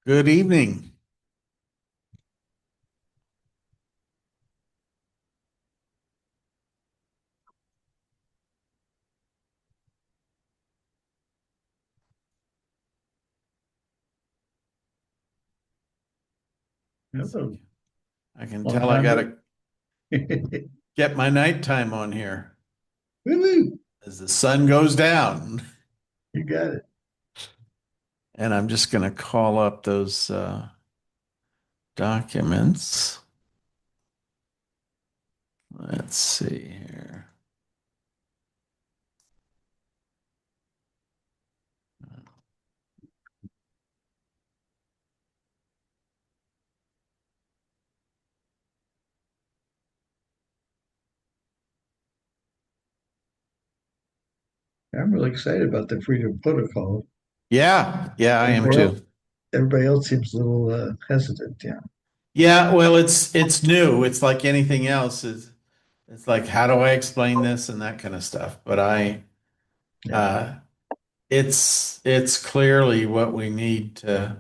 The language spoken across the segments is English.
Good evening. Hello. I can Long tell I time got no. to get my nighttime on here Woo-hoo. as the sun goes down. You got it. And I'm just going to call up those documents. Let's see here. I'm really excited about the freedom protocol. Yeah, I am Everybody else, too. everybody else seems a little hesitant. Yeah. Yeah, well, it's new. It's like anything else. It's like how do I explain this and that kind of stuff. But Yeah. uh, it's clearly what we need to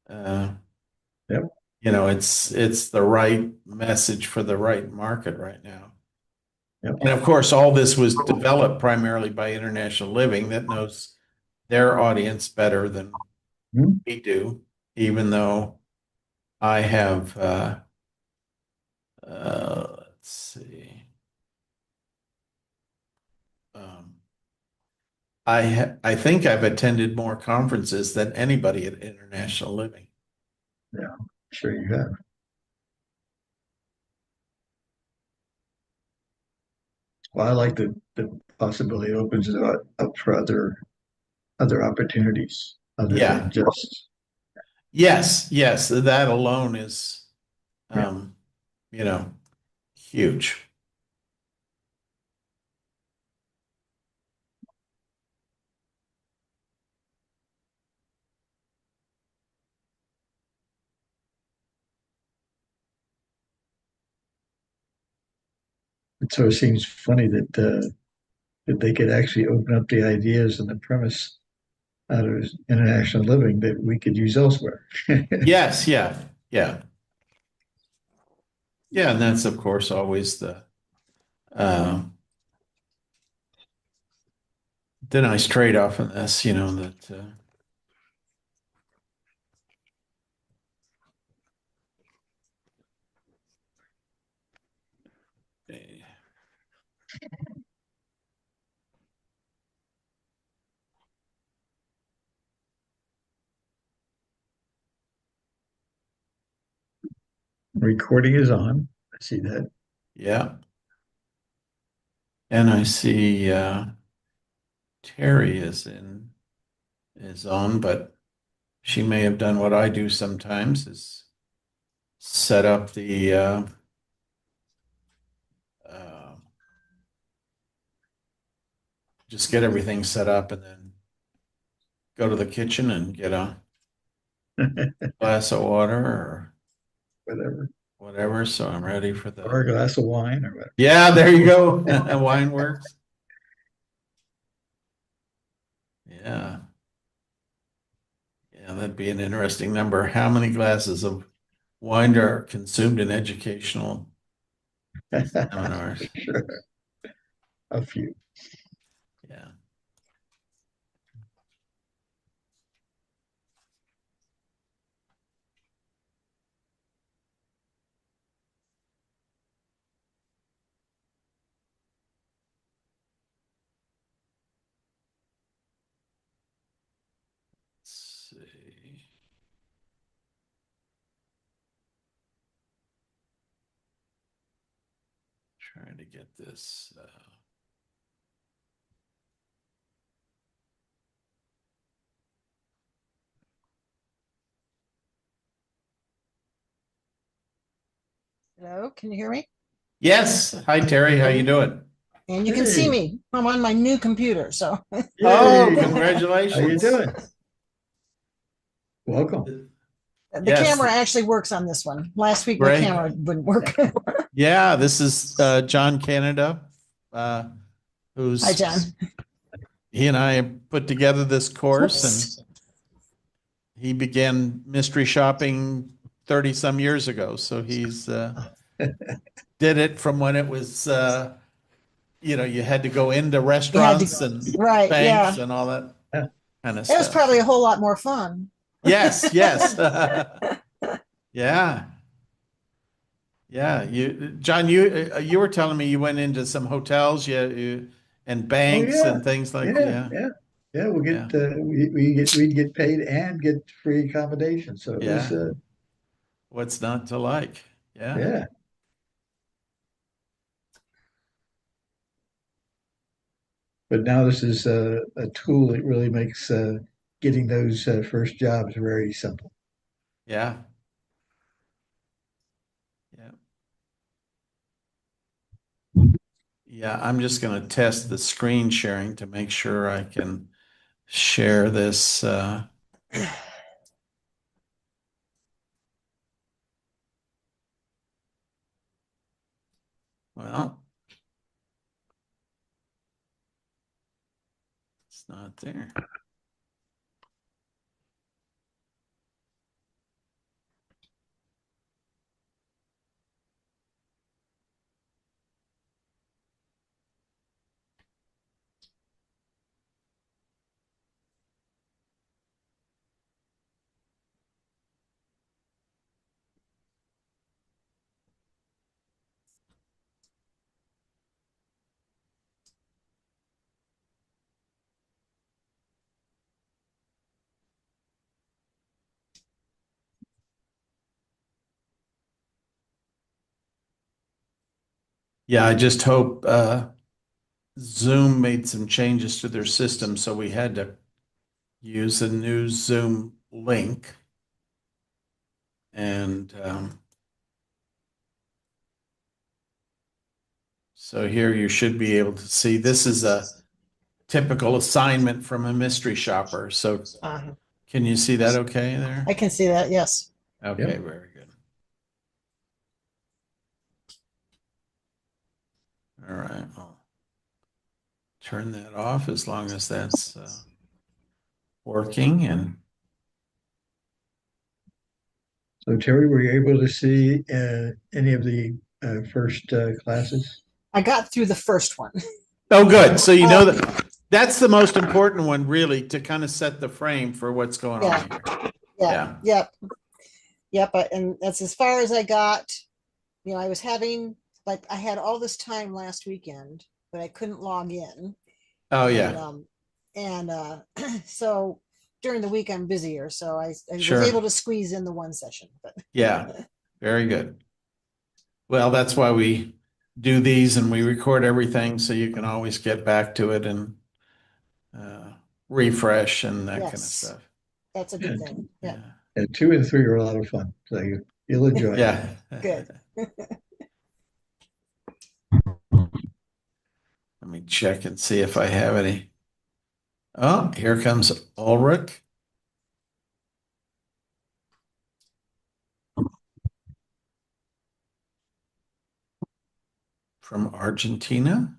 uh, Yep. it's the right message for the right market right now. Yep. And of course, all this was developed primarily by International Living that knows their audience better than Hmm. we do, even though I have, let's see, um, I think I've attended more conferences than anybody at International Living. Yeah. Sure you have. Well, I like the possibility it opens it up for other opportunities other than Yeah. just Yes, that alone is, yeah. um, you know, huge. It sort of seems funny that they could actually open up the ideas and the premise out of international living that we could use elsewhere. Yes, yeah. Yeah, and that's of course always uh, the nice trade-off in this, that Recording is on. I see that. yeah. And I see Terry is on, but she may have done what I do sometimes is set up the uh, just get everything set up and then go to the kitchen and get a glass of water or Whatever. whatever. So I'm ready for Or the a glass of wine or yeah, there you go. Wine works. Yeah. Yeah, that'd be an interesting number. How many glasses of wine are consumed in educational whatever. seminars? Sure. A few. Yeah. Let's see. Trying to get this. Hello, can you hear me? Yes. Hi, Terry. How you doing? And you can see Hey, me. I'm on my new computer, so Oh, yay. How you congratulations. doing? Welcome. the Yes. camera actually works on this one. Last week my Great. camera wouldn't work. Yeah, this is John Canada, uh, Hi, who's John. he and I put together this course, and Whoops. he began mystery shopping 30 some years ago. So he's did it from when it was you had to go into You had to, restaurants and right, banks yeah. and all that kind of It was stuff. probably a whole lot more fun. Yes, yes. Yeah. Yeah, John, you were telling me you went into some hotels, and Oh banks yeah, and things like, yeah, yeah, yeah, yeah. We'll yeah, get we'd get paid and get free accommodation. So it was yeah. What's not to like? Yeah, yeah. But now this is a tool that really makes getting those first jobs very simple. yeah, yeah, yeah. I'm just going to test the screen sharing to make sure I can share this. Well, it's not there. Yeah, I just hope Zoom made some changes to their system, so we had to use a new Zoom link. And so here you should be able to see this is a typical assignment from a mystery shopper. So Uh, can you see that okay there? I can see that, yes. Okay, Yep. very good. All right, I'll turn that off as long as that's working. And So Terry, were you able to see any of the first classes? I got through the first one. oh, good. So you know Um, that that's the most important one, really, to kind of set the frame for what's going yeah, on here. yeah, Yeah. yep, yep. And that's as far as I got. I was having, like, I had all this time last weekend, but I couldn't log in. Oh, And yeah. and so during the week I'm busier, so I was Sure. able to squeeze in the one session. But Yeah. Very good. Well, that's why we do these and we record everything so you can always get back to it and uh, refresh and that kind of yes, stuff. that's a good thing. Yeah, Yeah. And 2 and 3 are a lot of fun. So you'll enjoy it. Yeah. good. Let me check and see if I have any. Oh, here comes Ulrich from Argentina.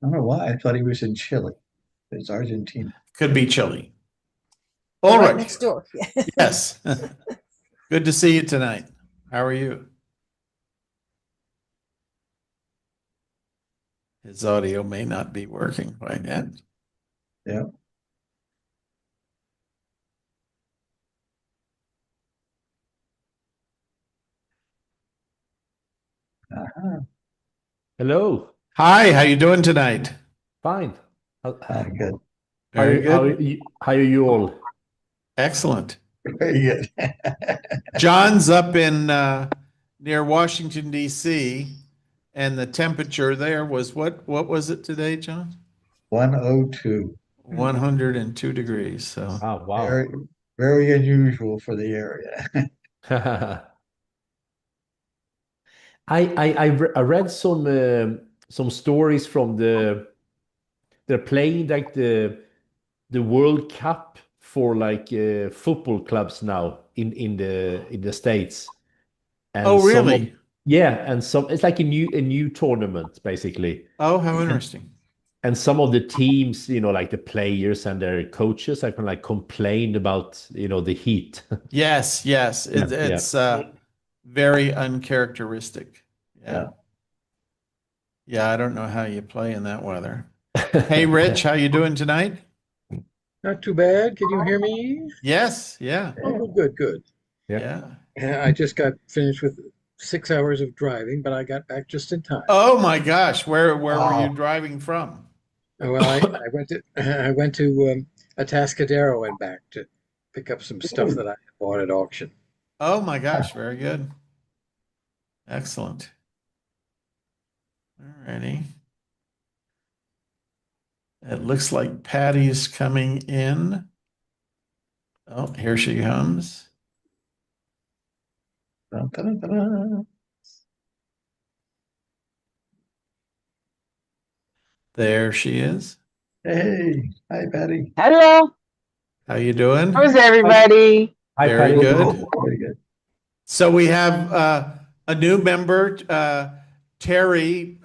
I don't know why. I thought he was in Chile. It's Argentina. Could be Chile. They're right Ulrich, next door. yes. Good to see you tonight. How are you? His audio may not be working quite yet. Yeah. Uh-huh. Hello. Hi, how you doing tonight? Fine. How, Good. Very good. how are you all? Excellent. Very good. John's up in near Washington, D.C., and the temperature there was what was it today, John? 102. 102 degrees. So Oh, Very, wow. very unusual for the area. I read some stories from they're playing like the World Cup for like football clubs now in the States, oh, and some of really? yeah, and some it's like a new tournament basically. Oh, how interesting. and some of the teams, like the players and their coaches, I can like complain about, the heat. Yes, yes. Yeah, yeah. It's very uncharacteristic. Yeah. Yeah. Yeah, I don't know how you play in that weather. Hey, Rich, how you doing tonight? Not too bad. Can you hear me? Yes, yeah, Oh, good, good. Yeah. yeah. I just got finished with 6 hours of driving, but I got back just in time. Oh my gosh, where were you Wow. driving from? Well, I went to I went to Atascadero and back to pick up some stuff that I had bought at auction. Oh my gosh, very good. Excellent. All righty. It looks like Patty's coming in. Oh, here she comes. Dun, dun, dun, dun. There she is. Hey, hi, Patty. Hello, How you doing? how's everybody? Hi, Very Patty. good. Very good. So we have a new member, Terry,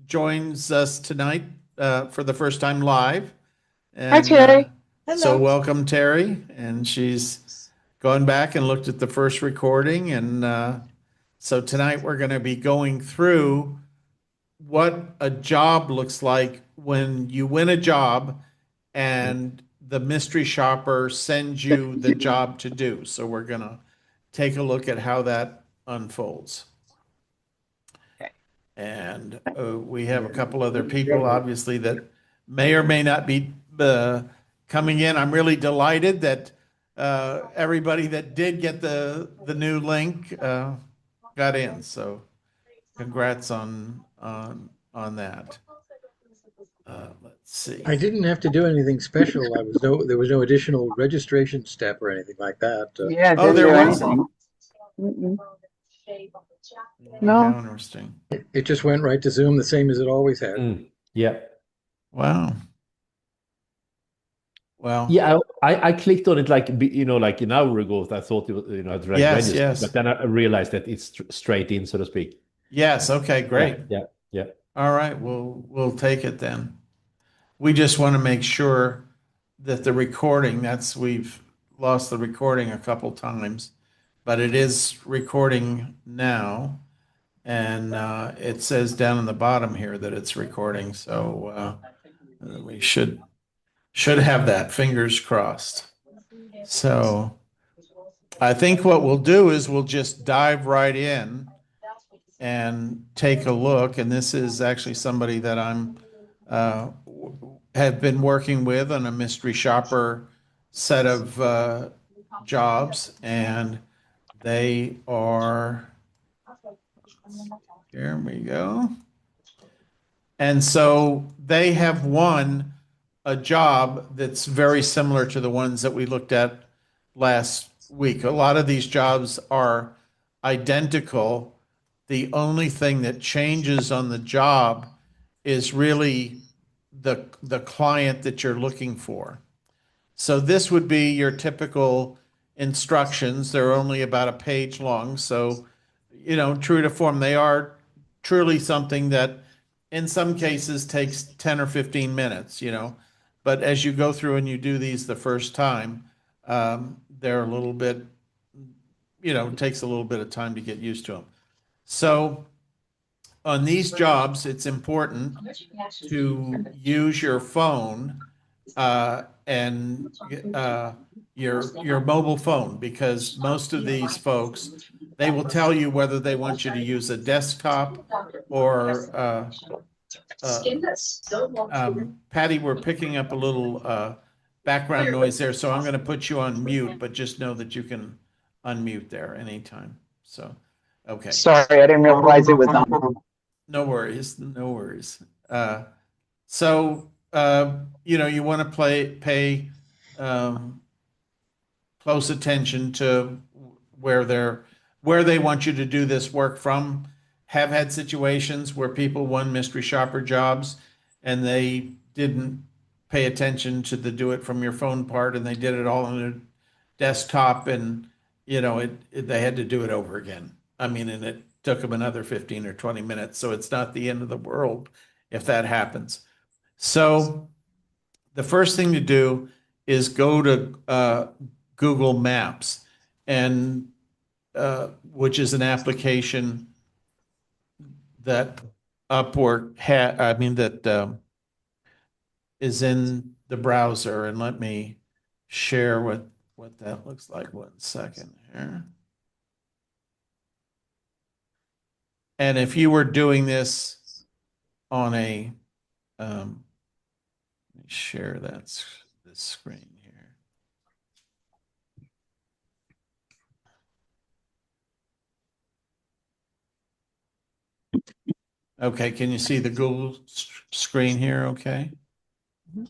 joins us tonight for the first time live. Hi, Terry. So Hello. welcome, Terry. And she's gone back and looked at the first recording. And so tonight we're going to be going through what a job looks like when you win a job and the mystery shopper sends you the job to do. So we're going to take a look at how that unfolds. Okay. And we have a couple other people, obviously, that may or may not be coming in. I'm really delighted that everybody that did get the new link got in. So congrats on that. Let's see. I didn't have to do anything special. There was no additional registration step or anything like that. Yeah, Oh, didn't there do wasn't. anything. Mm-mm. How No. interesting. It just went right to Zoom, the same as it always has. Yeah. Wow. Well, Yeah, I clicked on it like like an hour ago. I thought it was, I'd Yes, registered, yes. but then I realized that it's straight in, so to speak. yes. Okay, great. Yeah, yeah. All right, we'll take it then. We just want to make sure that the recording, we've lost the recording a couple times, but it is recording now. And it says down in the bottom here that it's recording, so we should have that, fingers crossed. So I think what we'll do is we'll just dive right in and take a look. And this is actually somebody that I'm have been working with on a mystery shopper set of jobs, and they are, here we go. And so they have won a job that's very similar to the ones that we looked at last week. A lot of these jobs are identical. The only thing that changes on the job is really the client that you're looking for. So this would be your typical instructions. They're only about a page long. So, true to form, they are truly something that in some cases takes 10 or 15 minutes, But as you go through and you do these the first time, they're a little bit, it takes a little bit of time to get used to them. So on these jobs, it's important to use your phone and your mobile phone, because most of these folks, they will tell you whether they want you to use a desktop or Patty, we're picking up a little background noise there, so I'm going to put you on mute, but just know that you can unmute there anytime. So, okay. Sorry, I didn't realize it was on. No worries, no worries. So, you want to pay close attention to where they want you to do this work from. Have had situations where people won mystery shopper jobs and they didn't pay attention to the do it from your phone part, and they did it all on a desktop, and they had to do it over again. I mean, and it took them another 15 or 20 minutes. So it's not the end of the world if that happens. So the first thing to do is go to Google Maps, and which is an application that Upwork that is in the browser. And let me share what that looks like. 1 second here. And if you were doing this on a, let me share this screen here. Okay, can you see the Google screen here? Okay.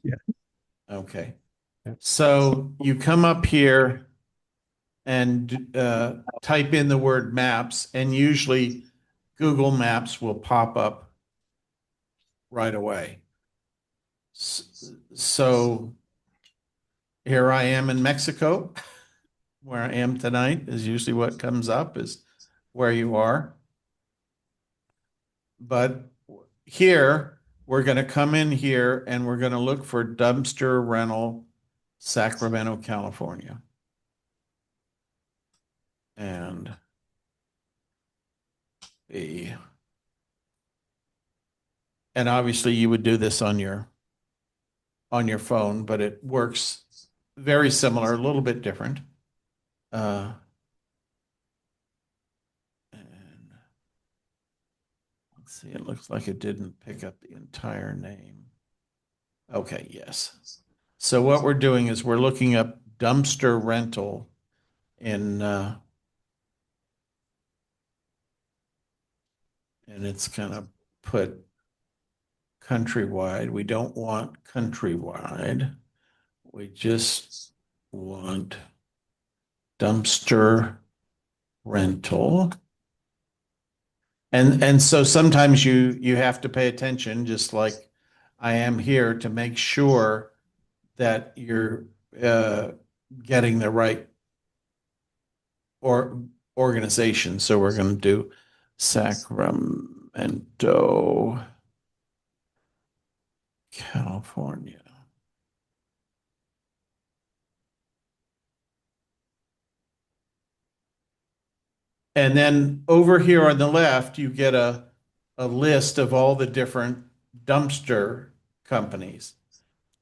Yeah. Okay. So you come up here and type in the word maps, and usually Google Maps will pop up right away. So here I am in Mexico, where I am tonight is usually what comes up is where you are. But here, we're going to come in here and we're going to look for dumpster rental, Sacramento, California. And obviously you would do this on your phone, but it works very similar, a little bit different. And let's see, it looks like it didn't pick up the entire name. Okay, yes. So what we're doing is we're looking up dumpster rental in and it's kind of put countrywide. We don't want countrywide. We just want dumpster rental. And so sometimes you have to pay attention, just like I am here, to make sure that you're getting the right organization. So we're going to do Sacramento, California. And then over here on the left, you get a list of all the different dumpster companies.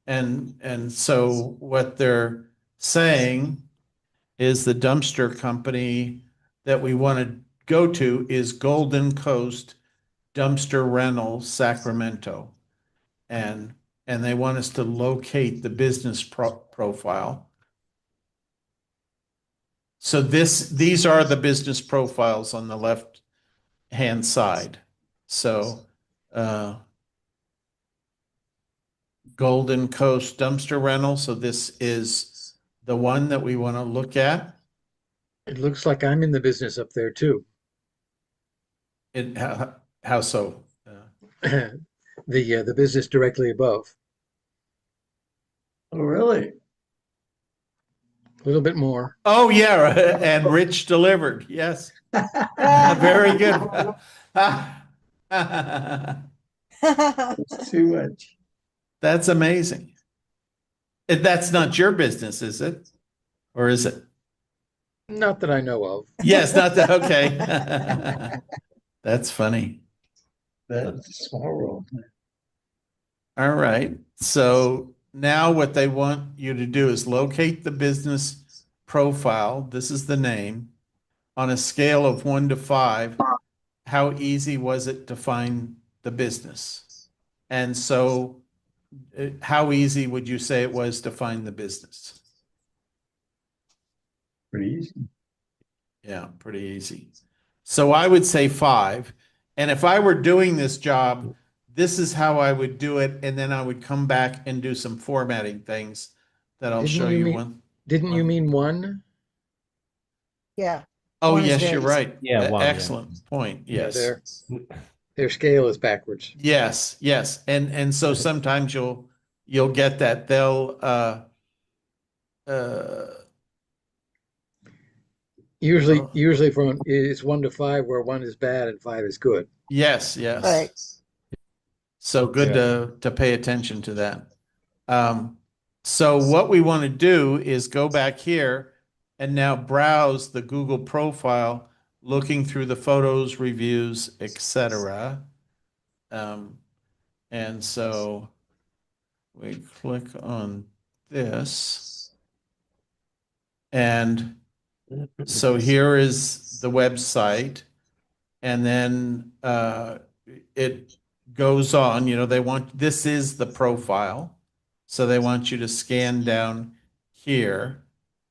And so what they're saying is the dumpster company that we want to go to is Golden Coast Dumpster Rental, Sacramento. And they want us to locate the business profile. So these are the business profiles on the left hand side. So Golden Coast Dumpster Rental. So this is the one that we want to look at. It looks like I'm in the business up there too. How so? The business directly above. Oh, really? A little bit more. Oh yeah, and Rich delivered. Yes, very good. It's too much. That's amazing. That's not your business, is it? Or is it? Not that I know of. Yes, not that. Okay. That's funny. That's a small world. All right. So now what they want you to do is locate the business profile. This is the name. On a scale of 1 to 5, how easy was it to find the business? And so how easy would you say it was to find the business? Pretty easy. Yeah, pretty easy. So I would say 5. And if I were doing this job, this is how I would do it. And then I would come back and do some formatting things that I'll show you one. Didn't you mean 1? Yeah. Oh, One is yes, very you're easy. right. Yeah, 1, yeah. Excellent point. Yes. Yeah, their scale is backwards. Yes, yes. And so sometimes you'll get that. They'll Usually from it's 1 to 5, where 1 is bad and 5 is good. yes, yes. Right. So good to pay attention to that. So what we want to do is go back here and now browse the Google profile, looking through the photos, reviews, etc. And so we click on this, and so here is the website, and then it goes on. This is the profile, so they want you to scan down here,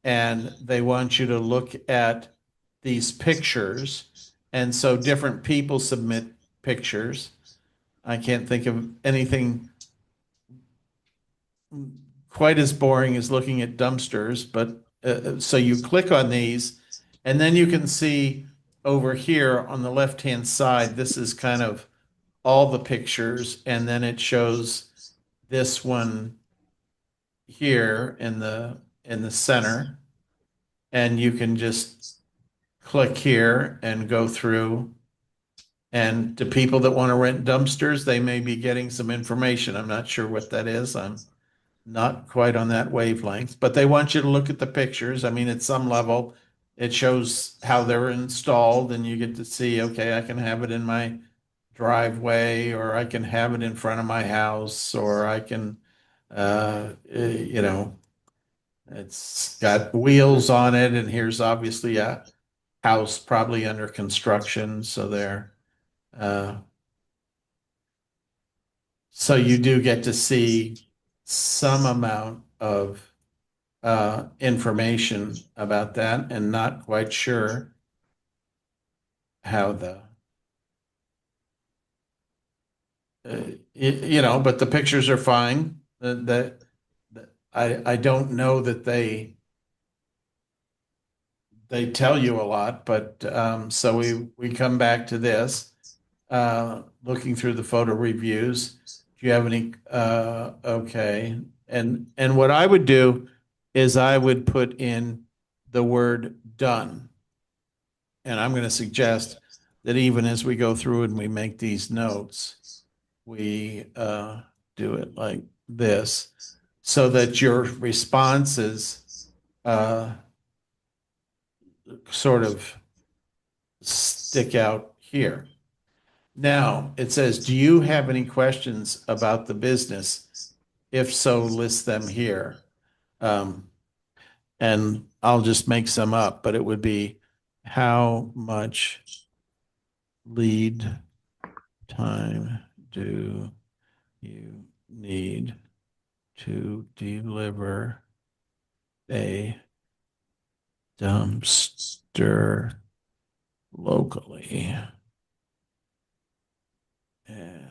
and they want you to look at these pictures, and so different people submit pictures. I can't think of anything quite as boring as looking at dumpsters, but so you click on these, and then you can see over here on the left-hand side, this is kind of all the pictures, and then it shows this one here in the center, and you can just click here and go through. And to people that want to rent dumpsters, they may be getting some information. I'm not sure what that is. I'm not quite on that wavelength, but they want you to look at the pictures. I mean, at some level, it shows how they're installed, and you get to see, okay, I can have it in my driveway, or I can have it in front of my house, or I can, it's got wheels on it, and here's obviously a house probably under construction. So you do get to see some amount of information about that, and not quite sure how but the pictures are fine. I don't know that they tell you a lot, but so we come back to this, looking through the photo reviews. Do you have any? Okay, and what I would do is I would put in the word done, and I'm going to suggest that even as we go through and we make these notes, we do it like this, so that your responses sort of stick out here. Now it says, do you have any questions about the business? If so, list them here. And I'll just make some up, but it would be, how much lead time do you need to deliver a dumpster locally? And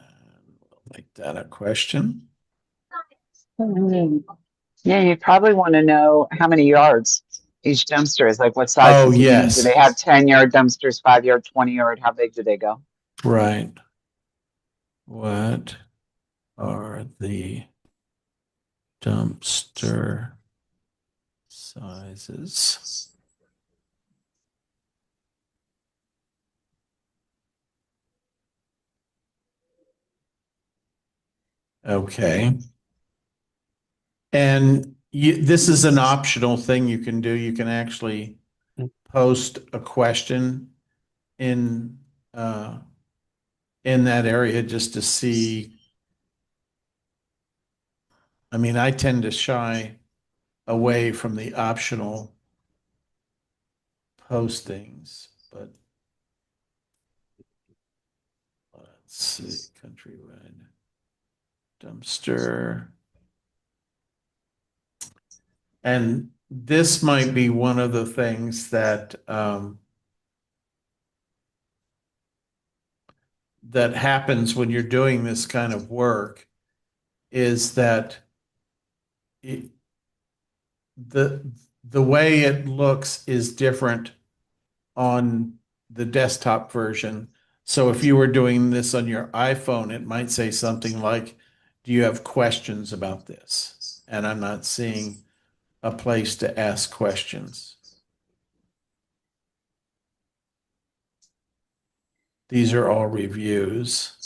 we'll make that a question. Yeah, you probably want to know how many yards each dumpster is. Like, what size Oh, does it mean? yes. Do they have 10-yard dumpsters, 5-yard, 20-yard? How big do they go? Right. What are the dumpster sizes? Okay. And this is an optional thing you can do. You can actually post a question in that area just to see. I mean, I tend to shy away from the optional postings, but let's see, countrywide dumpster. And this might be one of the things that that happens when you're doing this kind of work, is that the way it looks is different on the desktop version. So if you were doing this on your iPhone, it might say something like, do you have questions about this? And I'm not seeing a place to ask questions. These are all reviews.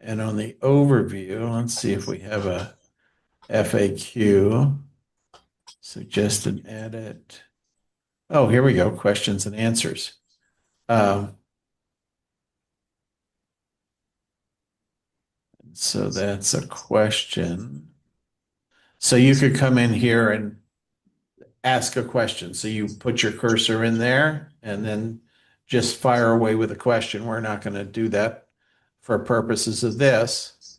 And on the overview, let's see if we have a FAQ, suggested edit. Oh, here we go, questions and answers. So that's a question. So you could come in here and ask a question. So you put your cursor in there and then just fire away with a question. We're not going to do that for purposes of this,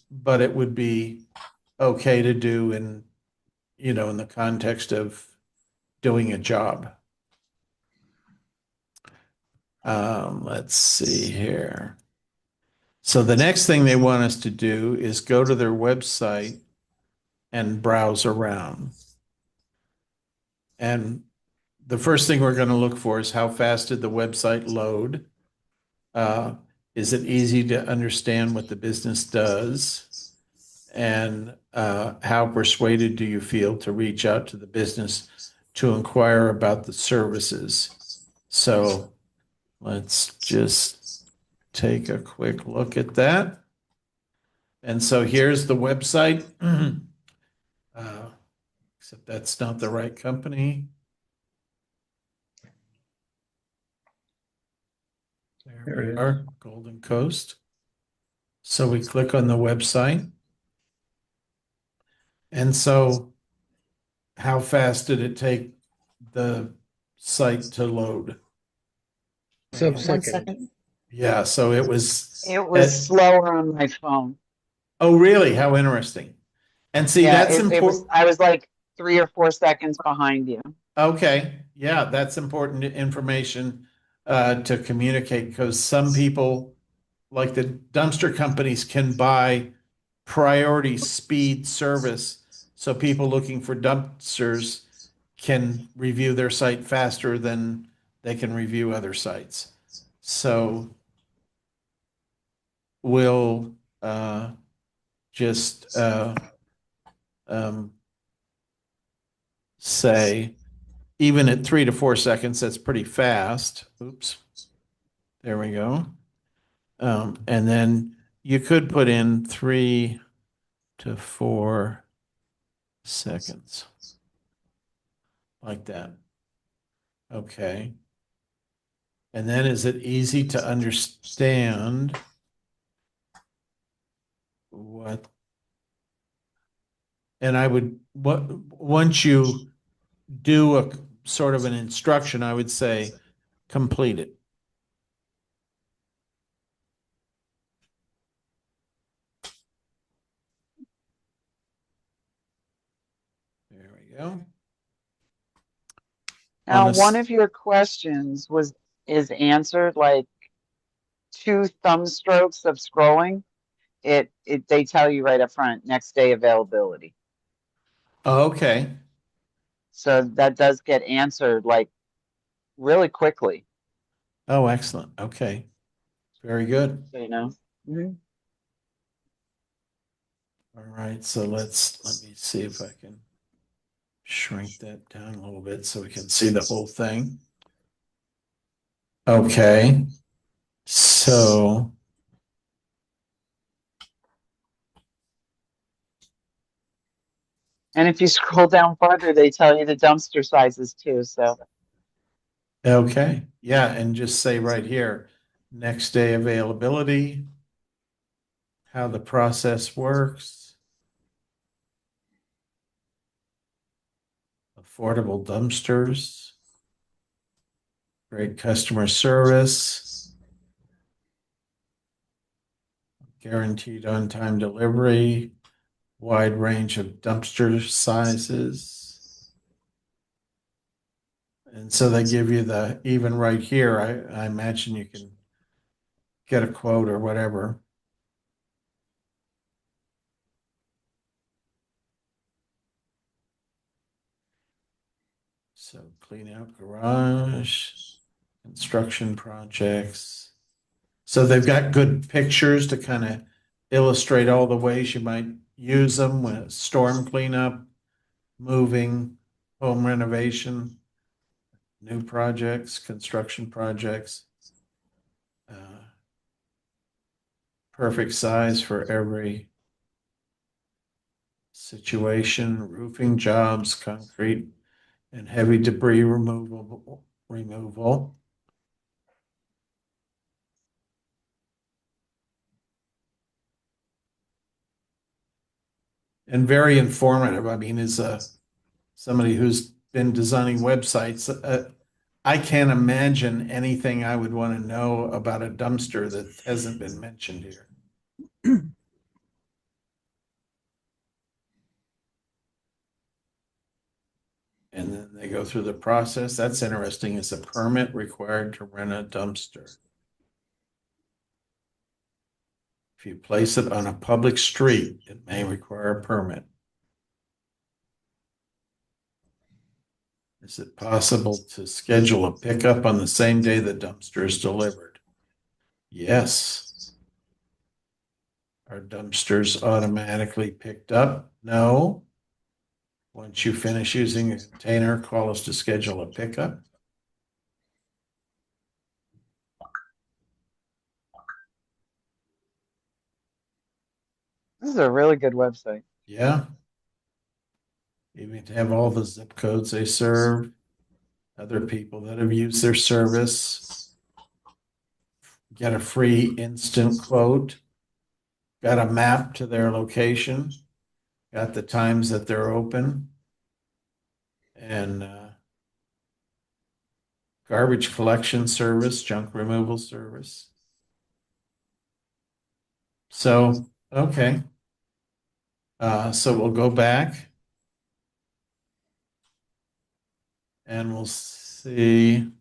but it would be okay to do in, in the context of doing a job. Let's see here. So the next thing they want us to do is go to their website and browse around. And the first thing we're going to look for is how fast did the website load? Is it easy to understand what the business does? And how persuaded do you feel to reach out to the business to inquire about the services? So let's just take a quick look at that. And so here's the website, except that's not the right company. There we are, Golden Coast. So we click on the website. And so how fast did it take the site to load? So 1 second. second. Yeah, so it was. It was slower on my phone. Oh, really? How interesting. And see, Yeah, that's it was. important. I was like 3 or 4 seconds behind you. Okay, yeah, that's important information to communicate because some people, like the dumpster companies, can buy priority speed service. So people looking for dumpsters can review their site faster than they can review other sites. So we'll just say, even at 3 to 4 seconds, that's pretty fast. Oops. There we go. And then you could put in 3 to 4 seconds. Like that. Okay. And then is it easy to understand what? And I would, once you do a sort of an instruction, I would say complete it. There we go. Now, this- one of your questions is answered like 2 thumb strokes of scrolling. They tell you right up front, next day availability. Okay. So that does get answered like really quickly. Oh, excellent. Okay. Very good. So, you know. Mhm. All right. So let me see if I can shrink that down a little bit so we can see the whole thing. Okay. So And if you scroll down farther, they tell you the dumpster sizes too. So okay. Yeah, and just say right here, next day availability, how the process works, affordable dumpsters, great customer service, guaranteed on-time delivery, wide range of dumpster sizes. And so they give you even right here, I imagine you can get a quote or whatever. So clean out garage, construction projects. So they've got good pictures to kind of illustrate all the ways you might use them with storm cleanup, moving, home renovation, new projects, construction projects. perfect size for every situation, roofing jobs, concrete and heavy debris removal. And very informative. I mean, as somebody who's been designing websites, I can't imagine anything I would want to know about a dumpster that hasn't been mentioned here. And then they go through the process. That's interesting. Is a permit required to rent a dumpster? If you place it on a public street, it may require a permit. Is it possible to schedule a pickup on the same day the dumpster is delivered? Yes. Are dumpsters automatically picked up? No. Once you finish using a container, call us to schedule a pickup. This is a really good website. Yeah. Even to have all the zip codes they serve, other people that have used their service, get a free instant quote, got a map to their location, got the times that they're open, and garbage collection service, junk removal service. So, okay. So we'll go back and we'll see.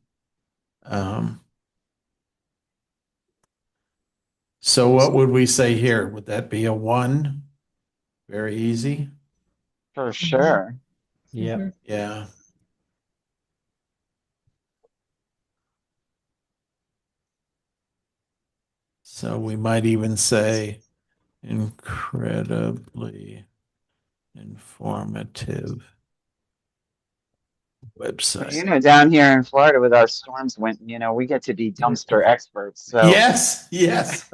So what would we say here? Would that be a 1? Very easy. For sure. Yeah. Mhm. Yeah. So we might even say incredibly informative website. You know, down here in Florida with our storms, Winton, you know, we get to be dumpster experts. So, Yes, yes.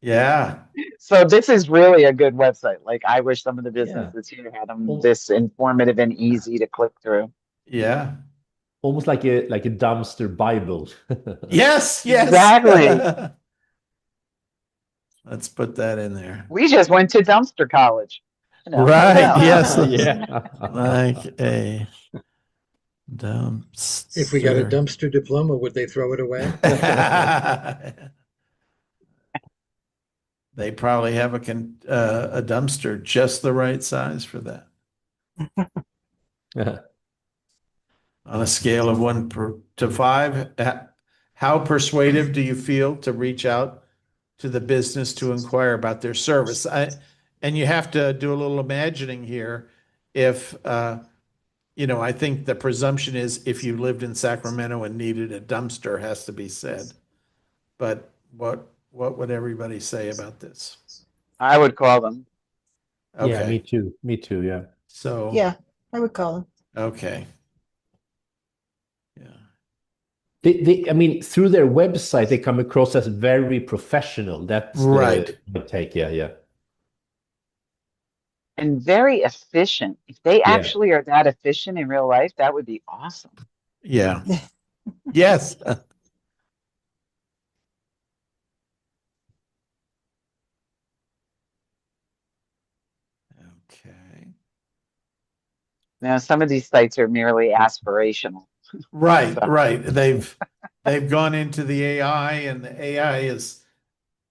Yeah. so this is really a good website. Like, I wish some of the Yeah. businesses here had them Well- this informative and easy to click through. Yeah. Almost like a dumpster Bible. Yes, yes. Exactly. Let's put that in there. We just went to dumpster college. You know, Right, yeah. yes. Yeah. Like a dumpster. If we got a dumpster diploma, would they throw it away? They probably have a dumpster just the right size for that. On a scale of 1 to 5, how persuasive do you feel to reach out to the business to inquire about their service? And you have to do a little imagining here. If, I think the presumption is if you lived in Sacramento and needed a dumpster, has to be said. But what would everybody say about this? I would call them. Yeah, Okay, me too. Me too, yeah. so, Yeah, I would call them. okay. Yeah. I mean, through their website, they come across as very professional. That's Right. the take. Yeah, yeah. And very efficient. If they Yeah. actually are that efficient in real life, that would be awesome. Yeah. Yes. Okay. Now, some of these sites are merely aspirational. Right, So- right. They've gone into the AI and the AI has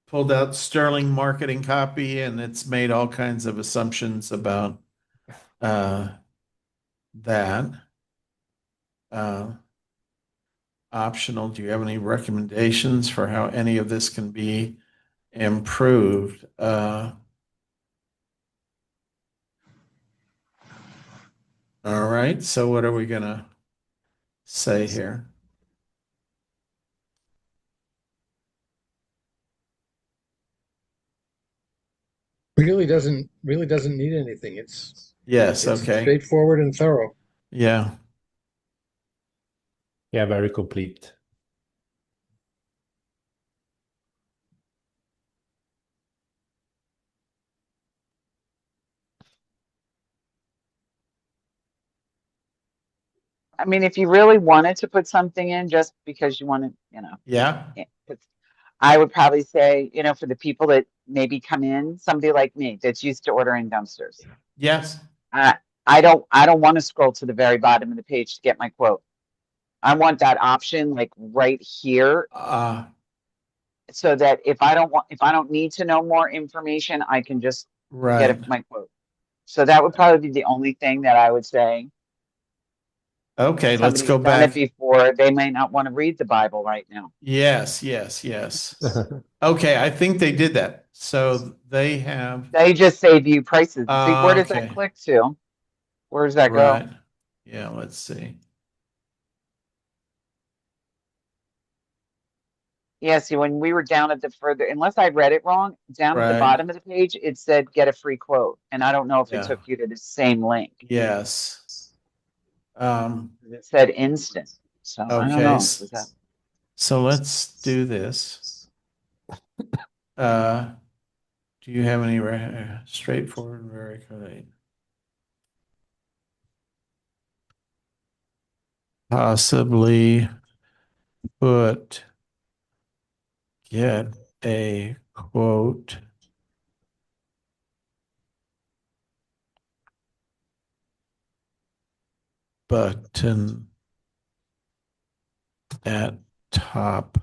pulled out sterling marketing copy and it's made all kinds of assumptions about that. Optional, do you have any recommendations for how any of this can be improved? All right, so what are we gonna say here? Really doesn't need anything. It's Yes, it's okay, straightforward and thorough. yeah, Yeah, very complete. I mean, if you really wanted to put something in just because you wanted, Yeah, I would probably say, for the people that maybe come in, somebody like me that's used to ordering dumpsters. yes, I don't want to scroll to the very bottom of the page to get my quote. I want that option like right here so that if I don't need to know more information, I can just right. get my quote. So that would probably be the only thing that I would say. Okay, let's Somebody's go done it back. before. They may not want to read the Bible right now. Yes, yes, yes. Okay, I think they did that. So they have, They just say view prices. See, where does that okay, click to? Where does that go? right. Yeah, let's see. Yeah, see, when we were down at the further, unless I read it wrong, down at the Right. bottom of the page, it said get a free quote. And I don't know if it Yeah. took you to the same link. Yes. It said instant. So I don't Okay, know. Was that so let's do this. Do you have any straightforward, very good? Possibly get a quote button at top.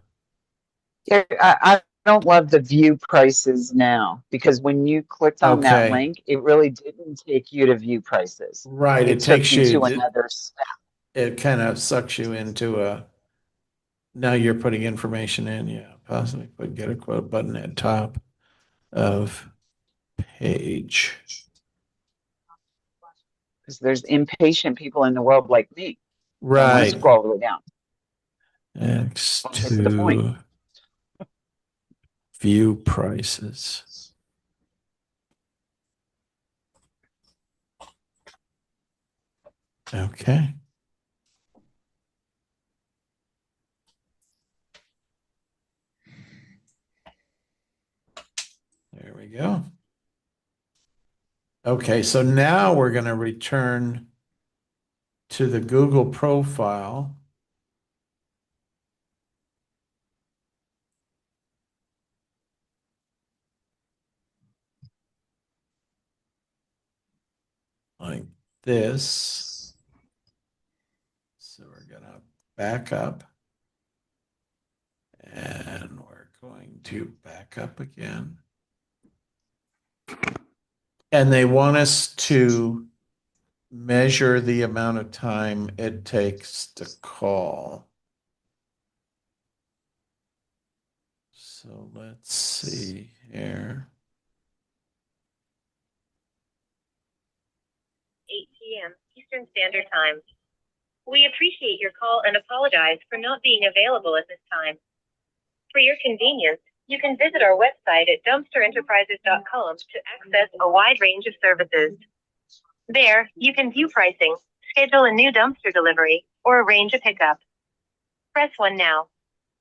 Yeah, I don't love the view prices now because when you clicked on that Okay. link, it really didn't take you to view prices. Right, It it took takes you you, to another step. it kind of sucks you into now you're putting information in, yeah, possibly get a quote button at top of page. Because there's impatient people in the world like me. Don't want to Right. scroll all the way down. Next Get to the point. to view prices. Okay. There we go. Okay, so now we're going to return to the Google profile. Like this. So we're going to back up. And we're going to back up again. And they want us to measure the amount of time it takes to call. So let's see here. 8 p.m. Eastern Standard Time. We appreciate your call and apologize for not being available at this time. For your convenience, you can visit our website at dumpsterenterprises.com to access a wide range of services. There, you can view pricing, schedule a new dumpster delivery, or arrange a pickup. Press 1 now,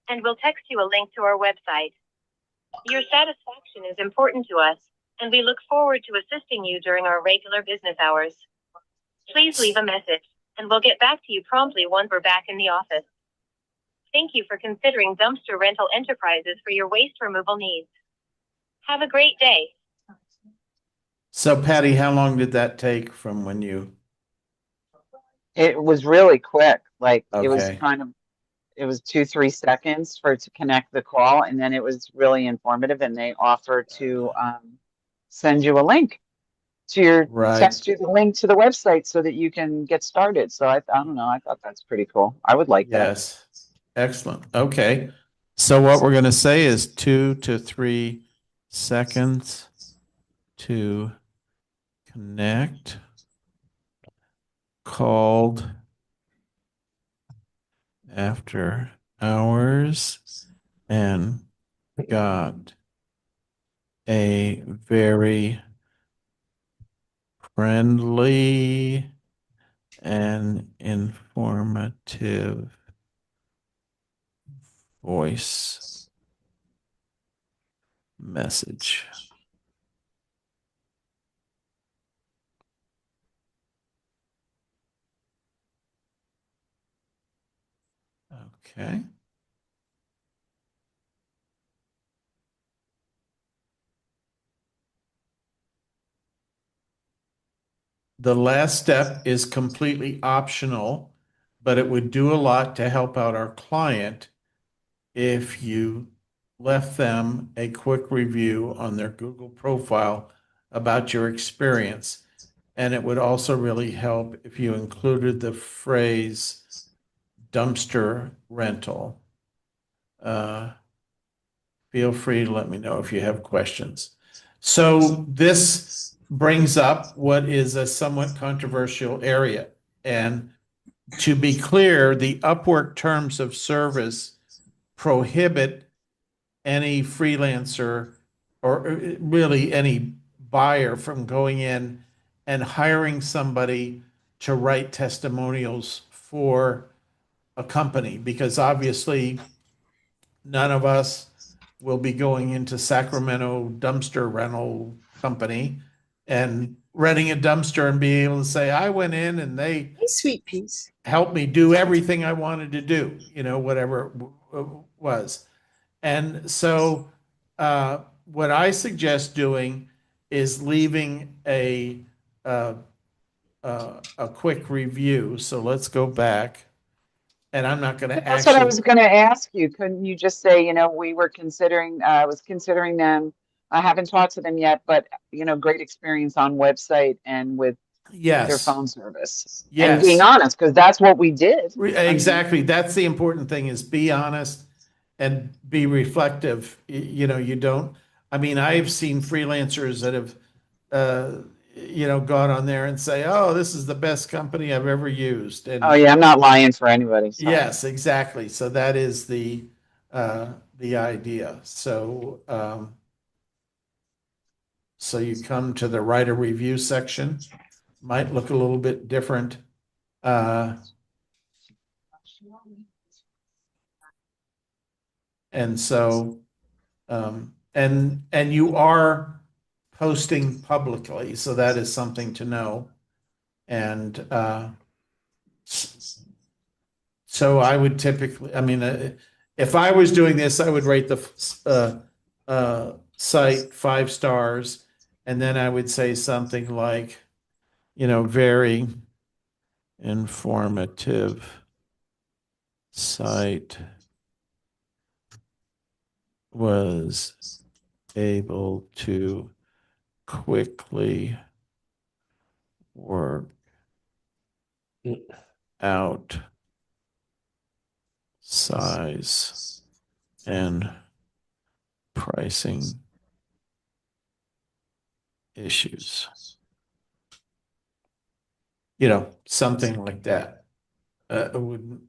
and we'll text you a link to our website. Your satisfaction is important to us, and we look forward to assisting you during our regular business hours. Please leave a message, and we'll get back to you promptly once we're back in the office. Thank you for considering Dumpster Rental Enterprises for your waste removal needs. Have a great day. So Patty, how long did that take from when you? It was really quick. Like it was Okay. it was 2-3 seconds for it to connect the call, and then it was really informative. And they offer to send you a link to your Right. text you the link to the website so that you can get started. So I don't know. I thought that's pretty cool. I would like that. Yes. Excellent. Okay. So what we're going to say is 2 to 3 seconds to connect. Called after hours and got a very friendly and informative voice message. Okay. The last step is completely optional, but it would do a lot to help out our client if you left them a quick review on their Google profile about your experience. And it would also really help if you included the phrase dumpster rental. Feel free to let me know if you have questions. So this brings up what is a somewhat controversial area. And to be clear, the Upwork terms of service prohibit any freelancer or really any buyer from going in and hiring somebody to write testimonials for a company, because obviously none of us will be going into Sacramento dumpster rental company and renting a dumpster and be able to say, I went in and they Hey, sweet peas. helped me do everything I wanted to do, whatever it was. And so what I suggest doing is leaving uh, a quick review. So let's go back. And I'm not going to That's what I actually. was going to ask you. Couldn't you just say, we were considering, I was considering them. I haven't talked to them yet, but, great experience on website and with their Yes. phone service. Yes. And being honest, because that's what we did. Exactly. That's the important thing, is be honest and be reflective. You don't, I've seen freelancers that have, gone on there and say, oh, this is the best company I've ever used. And Oh yeah, I'm not lying for anybody. Sorry. yes, exactly. So that is the idea. So you come to the writer review section, might look a little bit different. And so, and you are posting publicly, so that is something to know. And so I would typically, if I was doing this, I would rate the site 5 stars, and then I would say something like, very informative site, was able to quickly work out size and pricing issues. Something like that. I wouldn't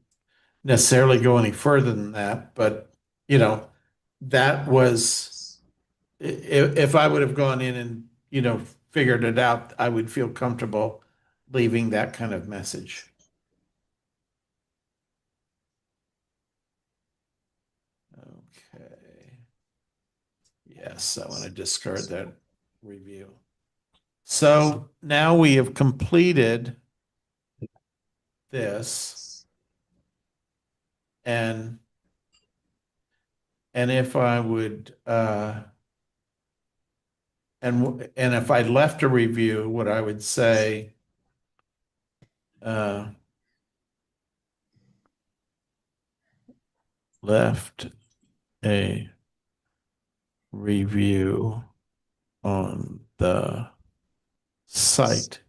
necessarily go any further than that, but that was, if I would have gone in and figured it out, I would feel comfortable leaving that kind of message. Okay. Yes, I want to discard that review. So now we have completed this, and if I would and if I left a review, what I would say left a review on the site.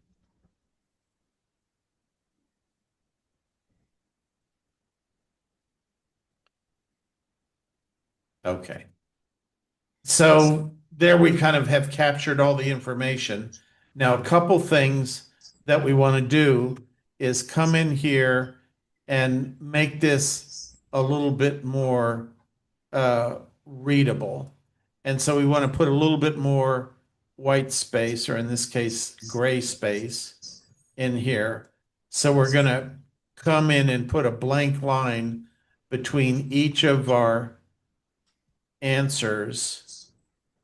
Okay. So there we kind of have captured all the information. Now, a couple things that we want to do is come in here and make this a little bit more readable. And so we want to put a little bit more white space, or in this case, gray space in here. So we're going to come in and put a blank line between each of our answers,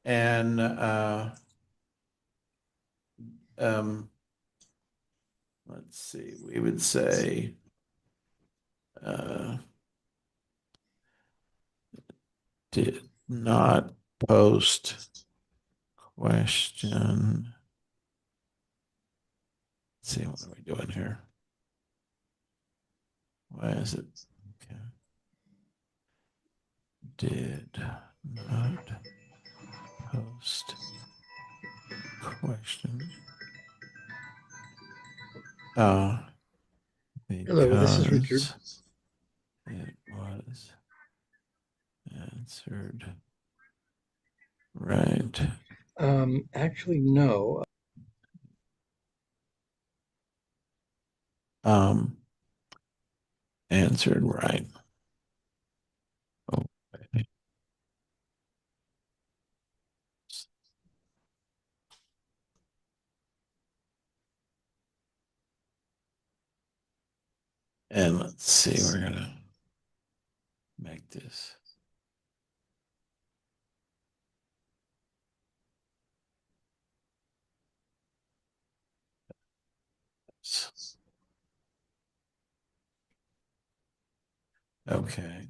and let's see, we would say did not post question. Let's see, what are we doing here? Why is it? Okay. Did not post question. Hello, this is Richard. Because it was answered right. Actually, no. Answered right. Okay. And let's see, we're gonna make this. Okay.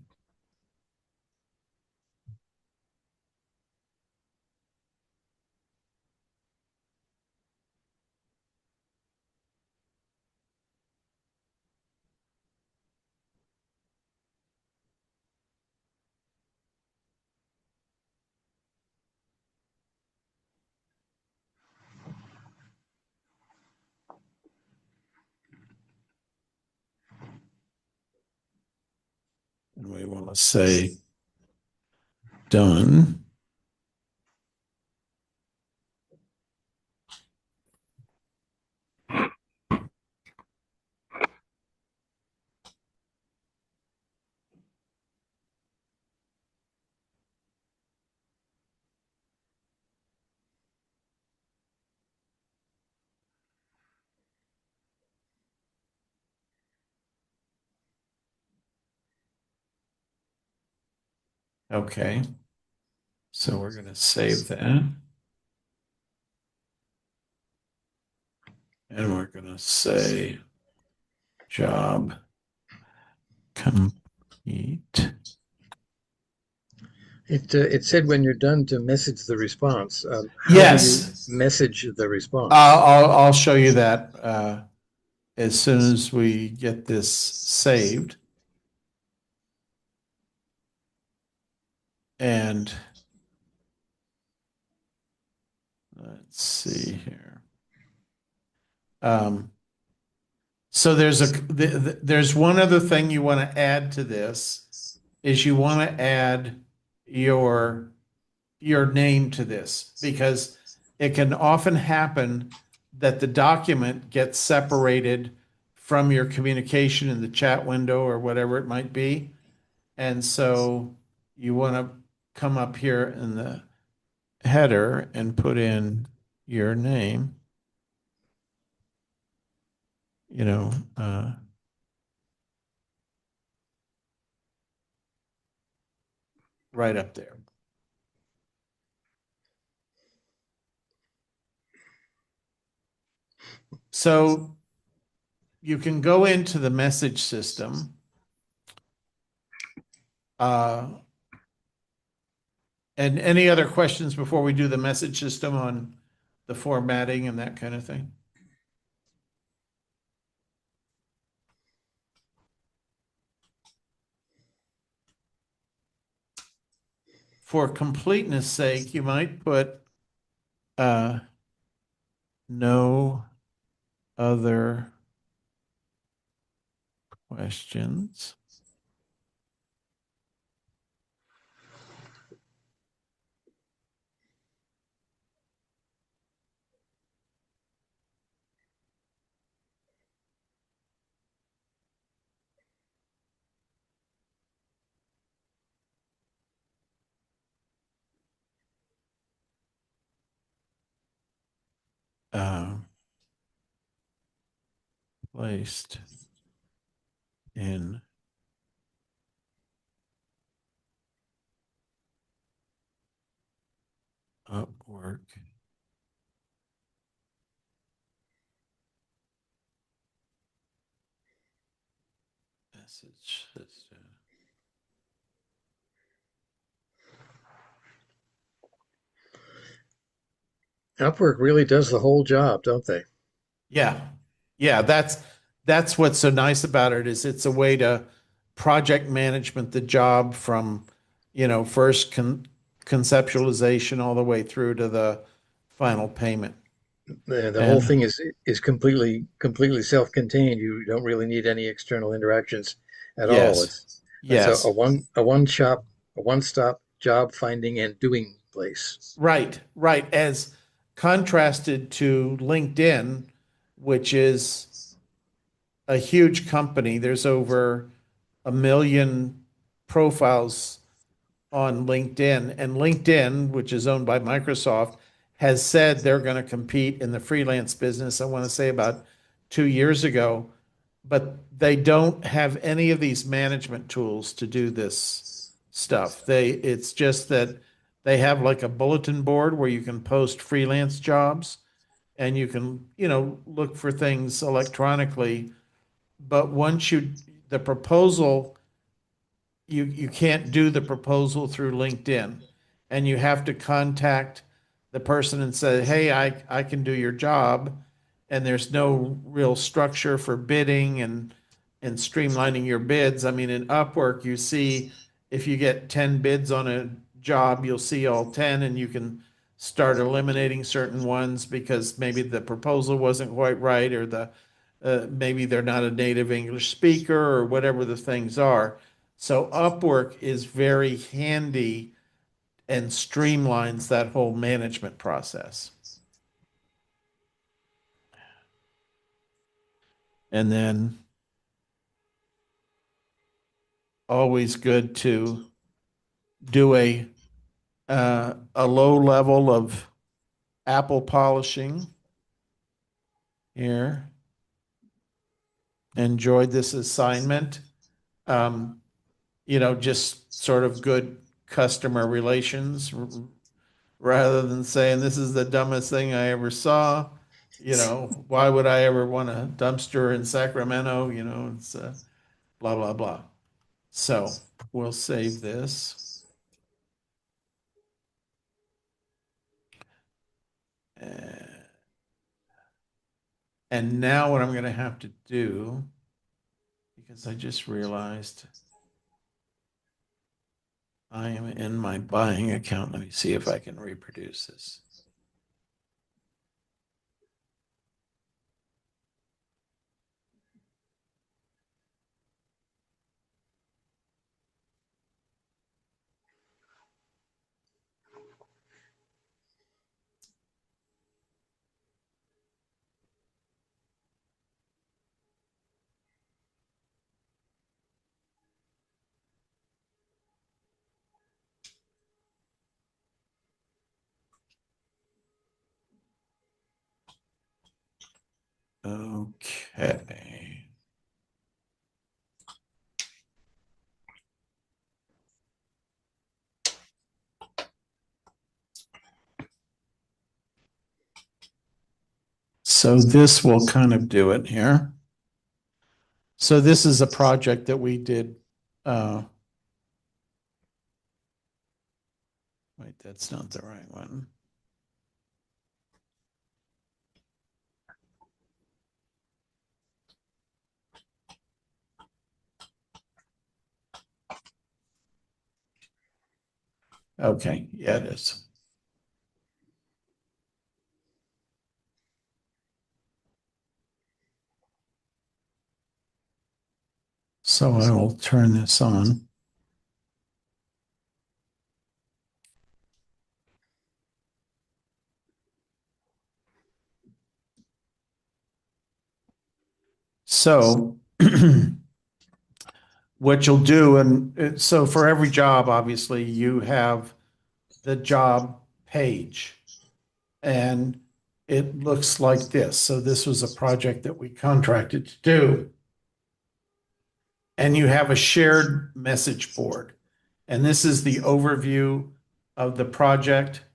And we want to say done. Okay. So we're going to save that. And we're going to say job complete. It said when you're done to message the response. How Yes. do you message the response? I'll show you that as soon as we get this saved. And let's see here. So there's one other thing you want to add to this is you want to add your name to this, because it can often happen that the document gets separated from your communication in the chat window or whatever it might be. And so you want to come up here in the header and put in your name, right up there. So you can go into the message system. And any other questions before we do the message system on the formatting and that kind of thing? For completeness sake, you might put no other questions. Placed in Upwork message system. Upwork really does the whole job, don't they? Yeah. Yeah, that's what's so nice about it is it's a way to project management the job from, first conceptualization all the way through to the final payment. The whole And thing is completely self-contained. You don't really need any external interactions at all. yes. It's Yes. a one-stop job finding and doing place. Right, right. As contrasted to LinkedIn, which is a huge company. There's over 1 million profiles on LinkedIn, and LinkedIn, which is owned by Microsoft, has said they're going to compete in the freelance business. I want to say about 2 years ago, but they don't have any of these management tools to do this stuff. It's just that they have like a bulletin board where you can post freelance jobs and you can, look for things electronically. But the proposal, you can't do the proposal through LinkedIn, and you have to contact the person and say, "Hey, I can do your job," and there's no real structure for bidding and streamlining your bids. I mean, in Upwork, you see if you get 10 bids on a job, you'll see all 10, and you can start eliminating certain ones because maybe the proposal wasn't quite right, or maybe they're not a native English speaker, or whatever the things are. So Upwork is very handy and streamlines that whole management process. And then always good to do a low level of apple polishing here. Enjoyed this assignment. Just sort of good customer relations rather than saying this is the dumbest thing I ever saw. Why would I ever want a dumpster in Sacramento? It's blah, blah, blah. So we'll save this. And now what I'm going to have to do, because I just realized I am in my buying account. Let me see if I can reproduce this. Okay. So this will kind of do it here. So this is a project that we did. Wait, that's not the right one. Okay, yeah, it is. So I will turn this on. So what you'll do, and so for every job, obviously, you have the job page, and it looks like this. So this was a project that we contracted to do. And you have a shared message board. And this is the overview of the project.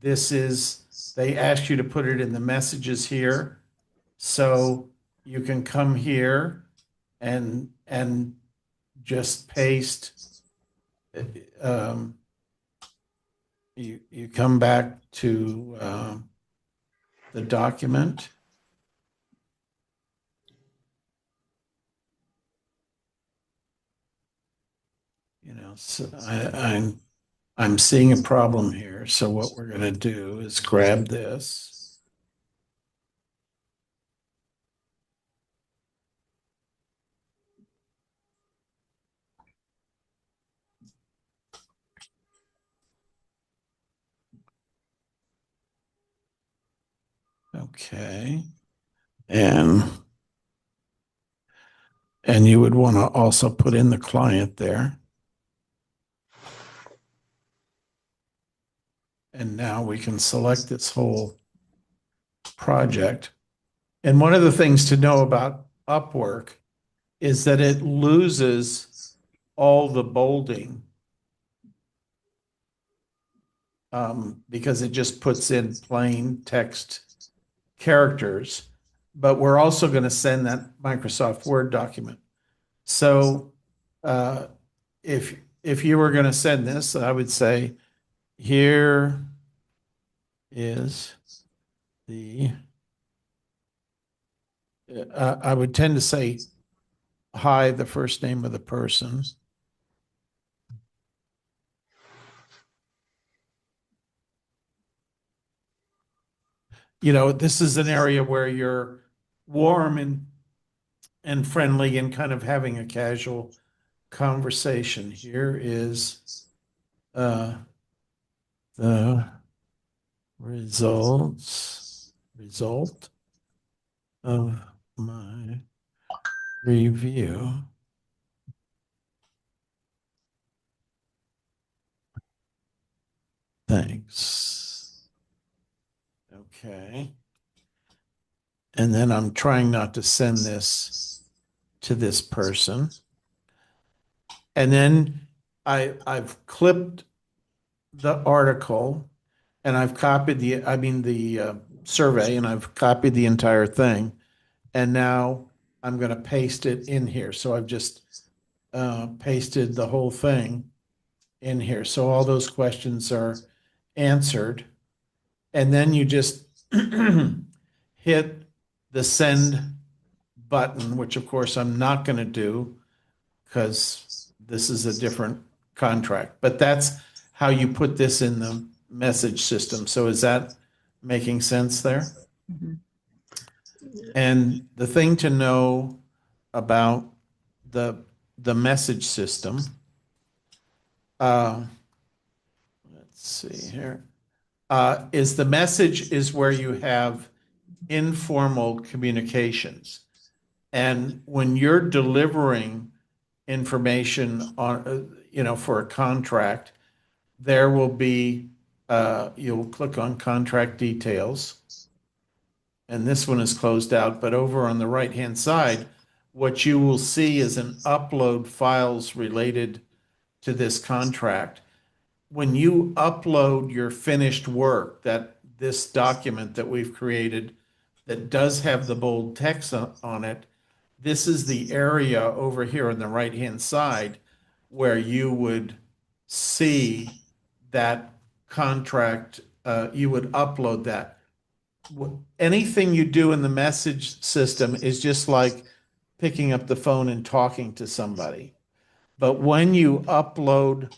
They ask you to put it in the messages here. So you can come here and just paste. You come back to the document. You know, so I'm seeing a problem here. So what we're going to do is grab this. Okay. And you would want to also put in the client there. And now we can select this whole project. And one of the things to know about Upwork is that it loses all the bolding because it just puts in plain text characters. But we're also going to send that Microsoft Word document. So if you were going to send this, I would say, here is the, I would tend to say, hi, the first name of the person. You know, this is an area where you're warm and friendly and kind of having a casual conversation. Here is the result of my review. Thanks. Okay. And then I'm trying not to send this to this person. And then I've clipped the article and I've copied the survey, and I've copied the entire thing. And now I'm going to paste it in here. So I've just pasted the whole thing in here. So all those questions are answered. And then you just hit the send button, which of course I'm not going to do because this is a different contract. But that's how you put this in the message system. So is that making sense there? Mhm. And the thing to know about the message system, let's see here, is the message is where you have informal communications. And when you're delivering information on, for a contract, there will be, you'll click on contract details. And this one is closed out, but over on the right-hand side, what you will see is an upload files related to this contract. When you upload your finished work, this document that we've created that does have the bold text on it, this is the area over here on the right-hand side where you would see that contract, you would upload that. Anything you do in the message system is just like picking up the phone and talking to somebody. But when you upload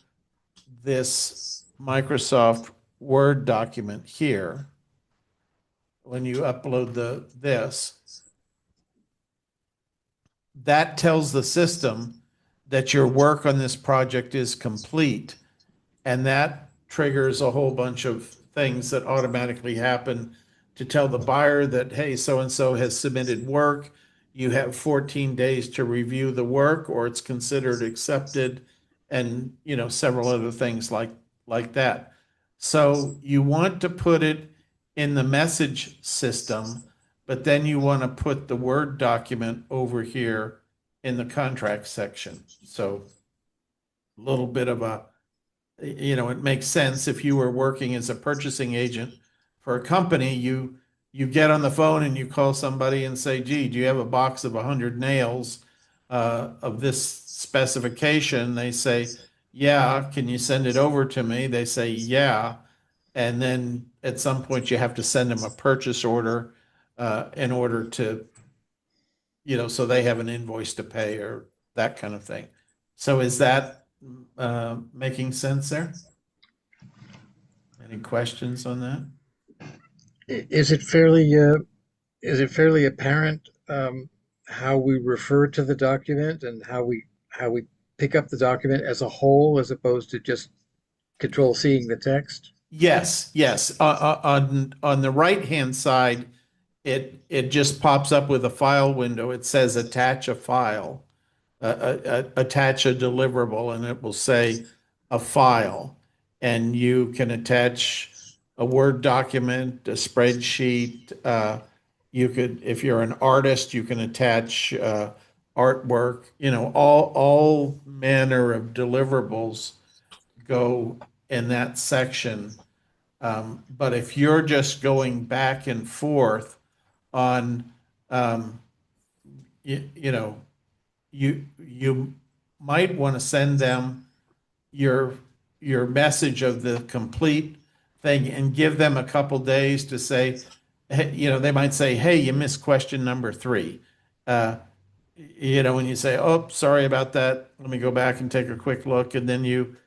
this Microsoft Word document here, when you upload this, that tells the system that your work on this project is complete. And that triggers a whole bunch of things that automatically happen to tell the buyer that, hey, so-and-so has submitted work. You have 14 days to review the work, or it's considered accepted, and several other things like that. So you want to put it in the message system, but then you want to put the Word document over here in the contract section. So a little bit of a, it makes sense if you were working as a purchasing agent for a company, you get on the phone and you call somebody and say, gee, do you have a box of 100 nails of this specification? They say, yeah, can you send it over to me? They say, yeah. And then at some point you have to send them a purchase order in order to, so they have an invoice to pay or that kind of thing. So is that making sense there? Any questions on that? Is it fairly apparent how we refer to the document and how we pick up the document as a whole as opposed to just control seeing the text? Yes, yes. On the right-hand side, it just pops up with a file window. It says attach a file, attach a deliverable, and it will say a file. And you can attach a Word document, a spreadsheet. You could, if you're an artist, you can attach artwork. All manner of deliverables go in that section. But if you're just going back and forth on, you might want to send them your message of the complete thing and give them a couple days to say, hey, they might say, hey, you missed question number 3. When you say, oh, sorry about that, let me go back and take a quick look, and then you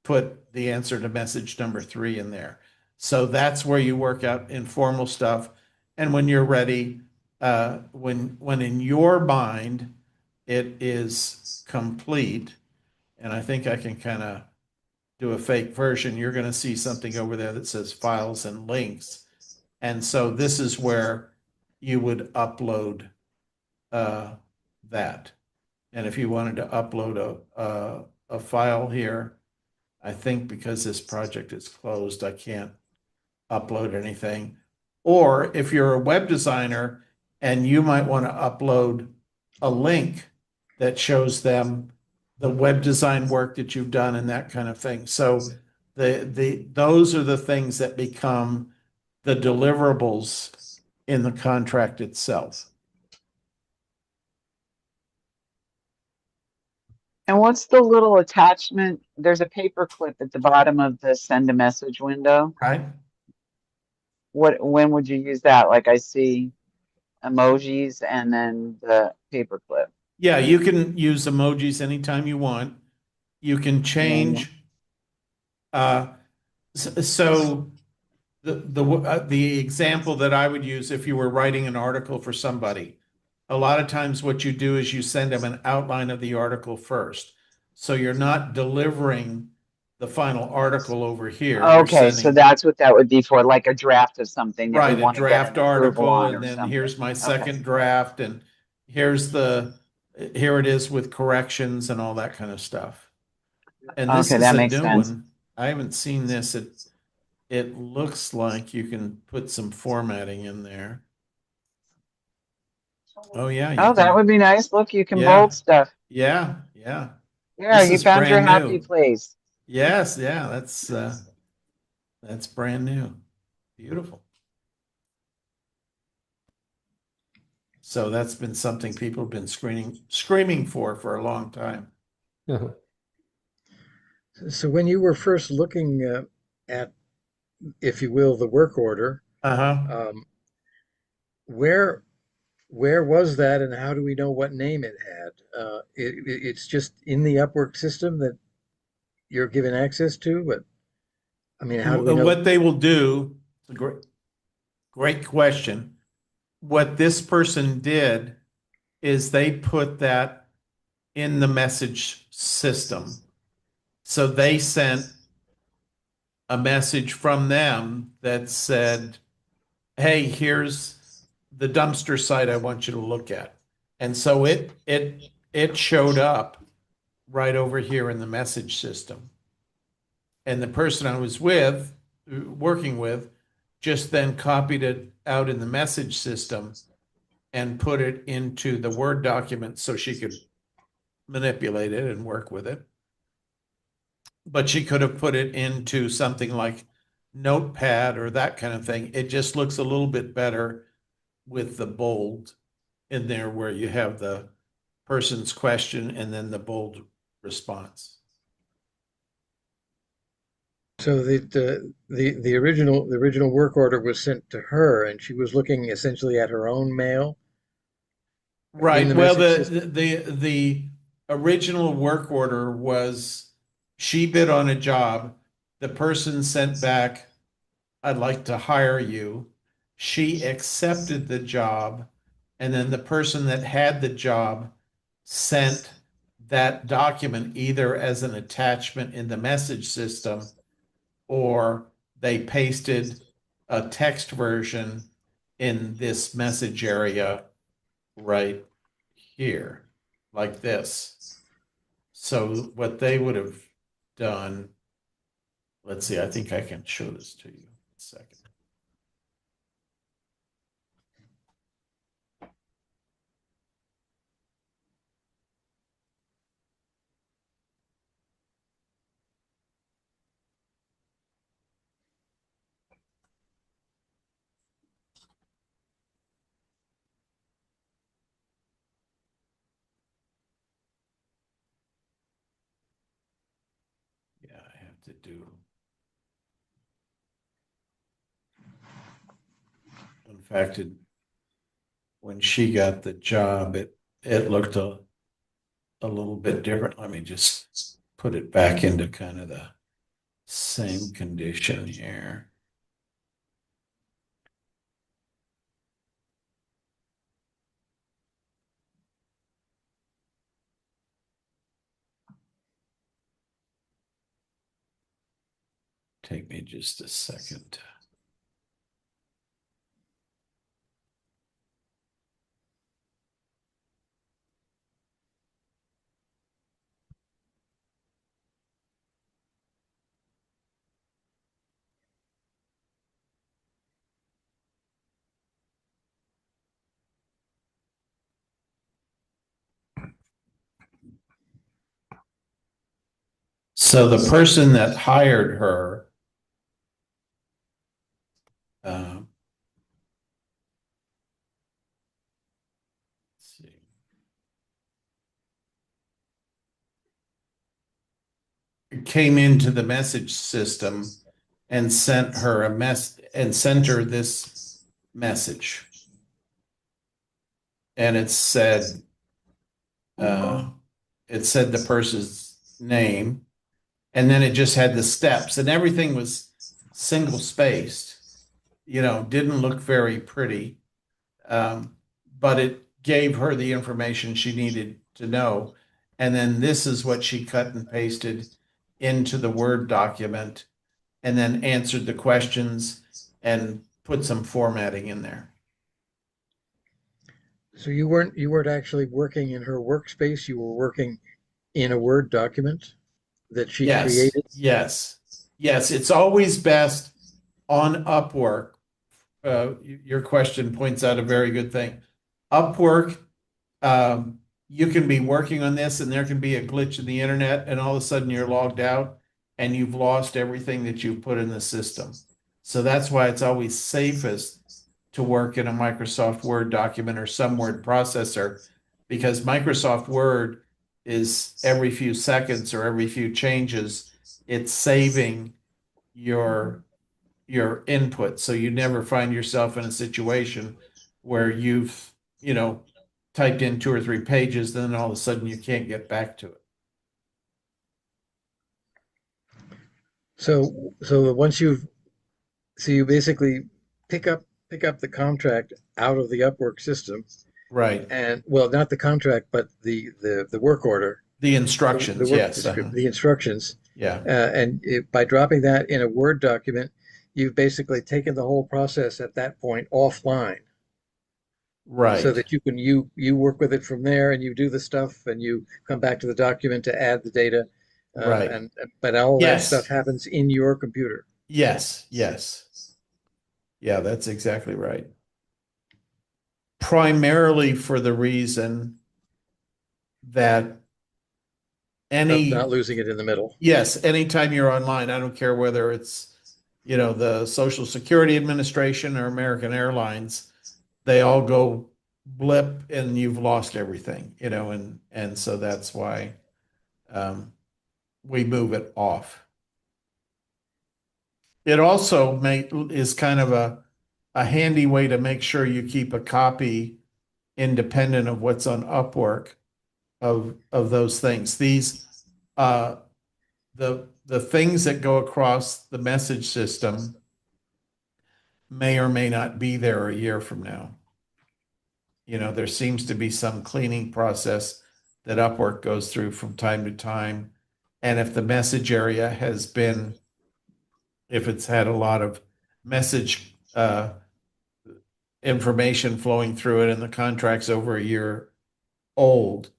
put the answer to message number 3 in there. So that's where you work out informal stuff. And when you're ready, when in your mind it is complete, and I think I can kind of do a fake version, you're going to see something over there that says files and links. And so this is where you would upload that. And if you wanted to upload a file here, I think because this project is closed, I can't upload anything. Or if you're a web designer and you might want to upload a link that shows them the web design work that you've done and that kind of thing. So those are the things that become the deliverables in the contract itself. And what's the little attachment? There's a paper clip at the bottom of the send a message window. Right. When would you use that? Like I see emojis and then the paper clip. Yeah, you can use emojis anytime you want. You can change. So the example that I would use if you were writing an article for somebody, a lot of times what you do is you send them an outline of the article first. So you're not delivering the final article over here. Okay, so that's what that would be for, like a draft of something that we right, a want to get draft an approval article, on and or then something. here's my Okay. second draft, and here it is with corrections and all that kind of stuff. And this Okay, is that a makes new sense. one. I haven't seen this. It looks like you can put some formatting in there. Oh yeah. Oh, that would be nice. Look, you can Yeah. bold stuff. Yeah, yeah. Yeah, This you is found your brand happy new. place. Yes, yeah, that's brand new. Beautiful. So that's been something people have been screaming for a long time. So when you were first looking at, if you will, the work order, where was that, and how do we know what name it had? It's just in the Upwork system that you're given access to, but I mean, how do we know? What they will do, great question. What this person did is they put that in the message system. So they sent a message from them that said, hey, here's the dumpster site I want you to look at. And so it showed up right over here in the message system. And the person I was working with, just then copied it out in the message system and put it into the Word document so she could manipulate it and work with it. But she could have put it into something like Notepad or that kind of thing. It just looks a little bit better with the bold in there where you have the person's question and then the bold response. So the original work order was sent to her, and she was looking essentially at her own mail in Right. the Well, message system. the original work order was she bid on a job. The person sent back, I'd like to hire you. She accepted the job, and then the person that had the job sent that document either as an attachment in the message system or they pasted a text version in this message area right here, like this. So what they would have done, let's see, I think I can show this to you in a second. Yeah, I have to do. In fact, when she got the job, it looked a little bit different. Let me just put it back into kind of the same condition here. Take me just a second. So the person that hired her, let's see. Came into the message system and sent her sent her this message. And it said the person's name, and then it just had the steps, and everything was single spaced, didn't look very pretty. But it gave her the information she needed to know. And then this is what she cut and pasted into the Word document and then answered the questions and put some formatting in there. So you weren't actually working in her workspace. You were working in a Word document that she Yes, created. yes, yes. It's always best on Upwork. Your question points out a very good thing. Upwork, you can be working on this and there can be a glitch in the internet and all of a sudden you're logged out and you've lost everything that you've put in the system. So that's why it's always safest to work in a Microsoft Word document or some word processor, because Microsoft Word is every few seconds or every few changes, it's saving your input. So you never find yourself in a situation where you've, typed in 2 or 3 pages, then all of a sudden you can't get back to it. So you basically pick up the contract out of the Upwork system, Right. and well, not the contract, but the work order, The the, instructions, the work yes. description, the instructions, Yeah. by dropping that in a Word document, you've basically taken the whole process at that point offline, so Right. that you work with it from there, and you do the stuff, and you come back to the document to add the data, Right. and but all that stuff Yes. happens in your computer. Yes. Yes. Yeah, that's exactly right. Primarily for the reason that Of not any, losing it in the middle. yes, anytime you're online, I don't care whether it's, the Social Security Administration or American Airlines, they all go blip and you've lost everything, and so that's why we move it off. It also is kind of a handy way to make sure you keep a copy independent of what's on Upwork of those things. These the things that go across the message system may or may not be there a year from now. You know, there seems to be some cleaning process that Upwork goes through from time to time. And if the message area has been, if it's had a lot of message information flowing through it and the contract's over a year old,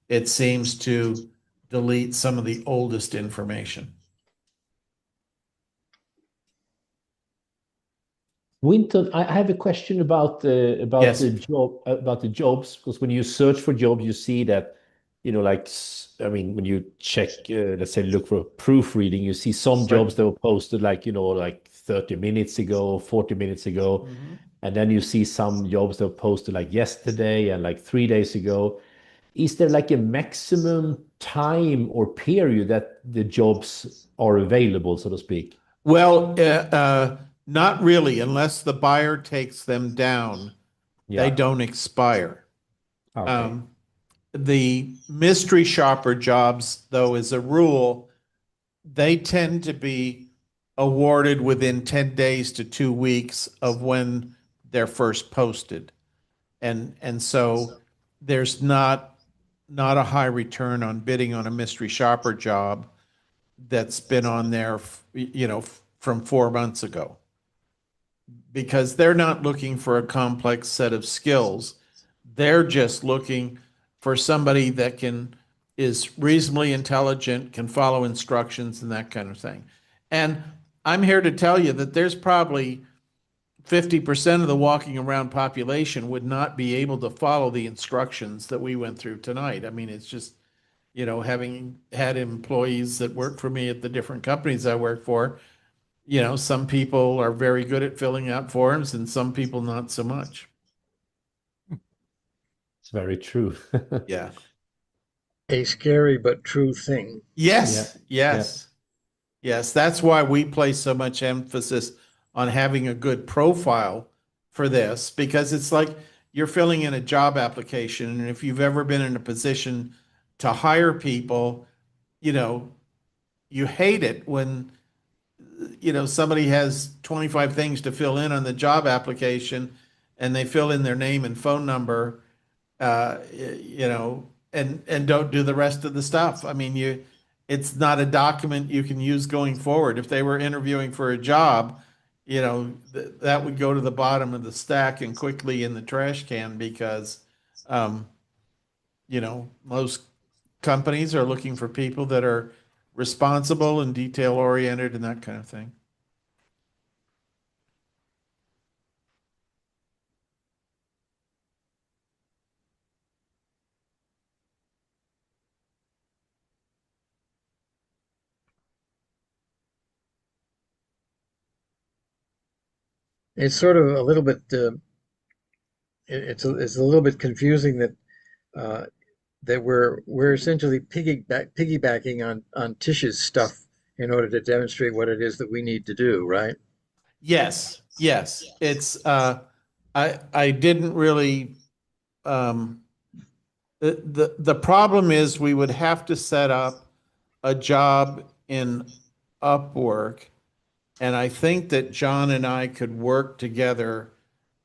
it seems to delete some of the oldest information. Winton, I have a question about Yes. the jobs, because when you search for jobs, you see that, you know, like I mean, when you check, let's say, look for proofreading, you see some jobs that were posted like, you know, like 30 minutes ago, 40 minutes ago, and then you see some jobs that were posted like yesterday and like 3 days ago. Is there like a maximum time or period that the jobs are available, so to speak? Well, not really, unless the buyer takes them down, they Yeah. don't expire. Okay. The mystery shopper jobs, though, as a rule, they tend to be awarded within 10 days to 2 weeks of when they're first posted. And so there's not a high return on bidding on a mystery shopper job that's been on there, you know, from 4 months ago, because they're not looking for a complex set of skills. They're just looking for somebody that is reasonably intelligent, can follow instructions and that kind of thing. And I'm here to tell you that there's probably 50% of the walking around population would not be able to follow the instructions that we went through tonight. I mean, it's just, you know, having had employees that work for me at the different companies I work for, you know, some people are very good at filling out forms and some people not so much. It's very true. Yeah. A scary but true thing. Yes, Yeah. yes, yes. That's why we place so much emphasis on having a good profile for this, because it's like you're filling in a job application. And if you've ever been in a position to hire people, you know, you hate it when, you know, somebody has 25 things to fill in on the job application and they fill in their name and phone number, you know, and don't do the rest of the stuff. I mean, it's not a document you can use going forward. If they were interviewing for a job, you know, that would go to the bottom of the stack and quickly in the trash can, because, um, you know, most companies are looking for people that are responsible and detail oriented and that kind of thing. It's sort of a little bit it's a little bit confusing that uh, that we're essentially piggybacking on Tish's stuff in order to demonstrate what it is that we need to do, right? Yes, yes. It's I didn't really um the problem is we would have to set up a job in Upwork, and I think that John and I could work together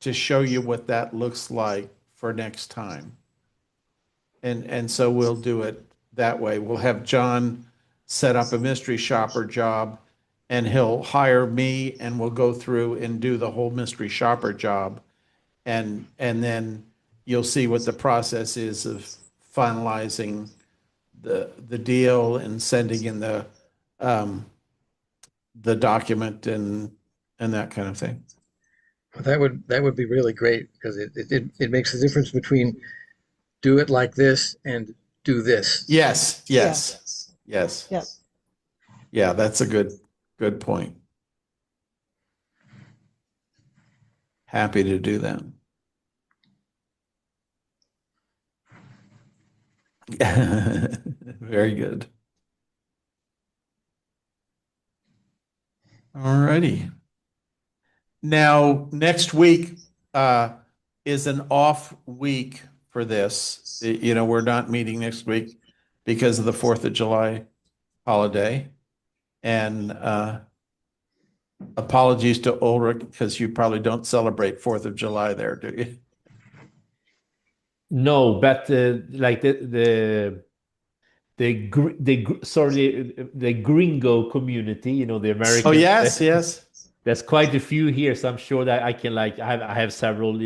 to show you what that looks like for next time. And so we'll do it that way. We'll have John set up a mystery shopper job and he'll hire me and we'll go through and do the whole mystery shopper job. And then you'll see what the process is of finalizing the deal and sending in the document and that kind of thing. Well, that would be really great because it makes the difference between do it like this and do this. Yes, yes, yes. Yep. Yeah, that's a good point. Happy to do that. Very good. All righty. Now, next week is an off week for this. We're not meeting next week because of the 4th of July holiday. And apologies to Ulrich, because you probably don't celebrate 4th of July there, do you? No, but like the gringo community, the Oh, Americans. yes. There's quite a few here, so I'm sure that I can I have several,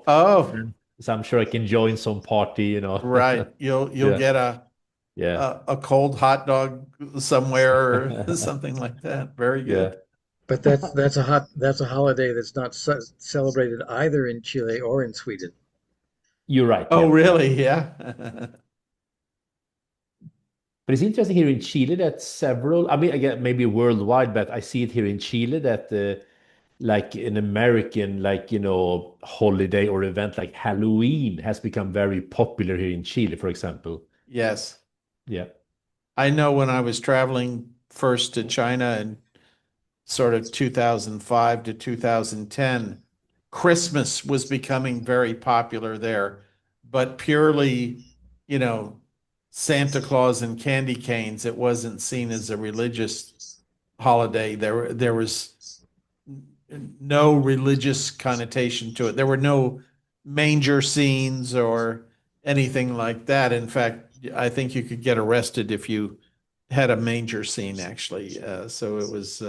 Oh, so I'm sure I can join some party. right. You'll Yeah. get a cold hot dog somewhere or Yeah. something like that. Very good. But that's a holiday that's not celebrated either in Chile or in Sweden. You're right. Oh, yeah. really? Yeah. But it's interesting here in Chile that several, I mean, again, maybe worldwide, but I see it here in Chile that like an American, holiday or event like Halloween has become very popular here in Chile, for example. Yes. Yeah. I know when I was traveling first to China in sort of 2005 to 2010, Christmas was becoming very popular there, but purely, Santa Claus and candy canes. It wasn't seen as a religious holiday. There was no religious connotation to it. There were no manger scenes or anything like that. In fact, I think you could get arrested if you had a manger scene, actually. So it was,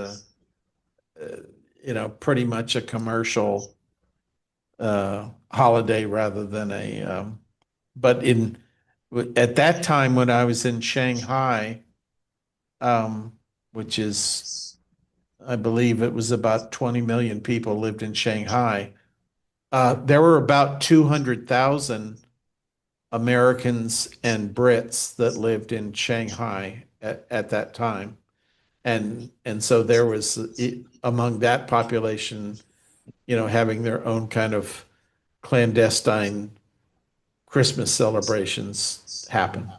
pretty much a commercial holiday rather than but at that time when I was in Shanghai, which is, I believe it was about 20 million people lived in Shanghai. There were about 200,000 Americans and Brits that lived in Shanghai at that time. And so there was, among that population, having their own kind of clandestine Christmas celebrations happen.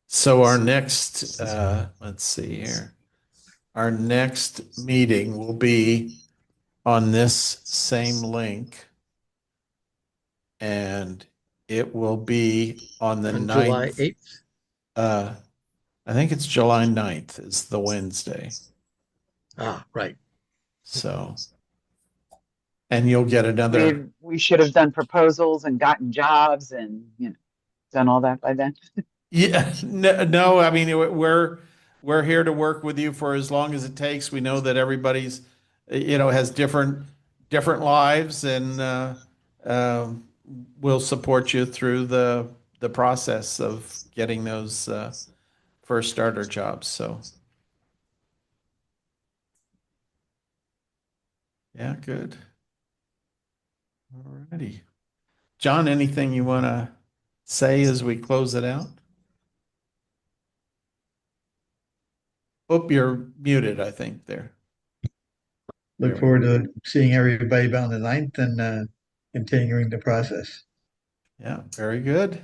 So our next, let's see here. Our next meeting will be on this same link. And it will be on the 9th. July 8th? I think it's July 9th is the Wednesday. Ah, right. So, and you'll get another. We should have done proposals and gotten jobs and, done all that by then. Yeah, no, I mean, we're here to work with you for as long as it takes. We know that everybody's, has different lives, and we'll support you through the process of getting those first starter jobs. So, yeah, good. All righty. John, anything you want to say as we close it out? Oh, you're muted, I think, there. Look forward to seeing everybody by the 9th and continuing the process. Yeah, very good.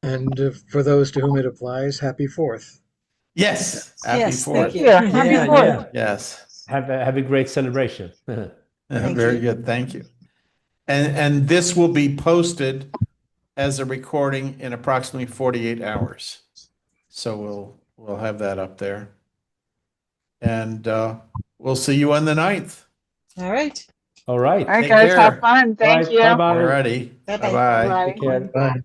And for those to whom it applies, happy 4th. Yes, happy Yes, 4th. thank you. Yeah, happy Yeah, 4th. yeah. Yes. Have a great celebration. Very you. good. Thank you. And this will be posted as a recording in approximately 48 hours. So we'll have that up there. And we'll see you on the 9th. All right. All right. All right, Take guys, care. have fun. Thank you. Bye-bye. Alrighty. Bye-bye. Bye-bye. Bye. Take care. Bye.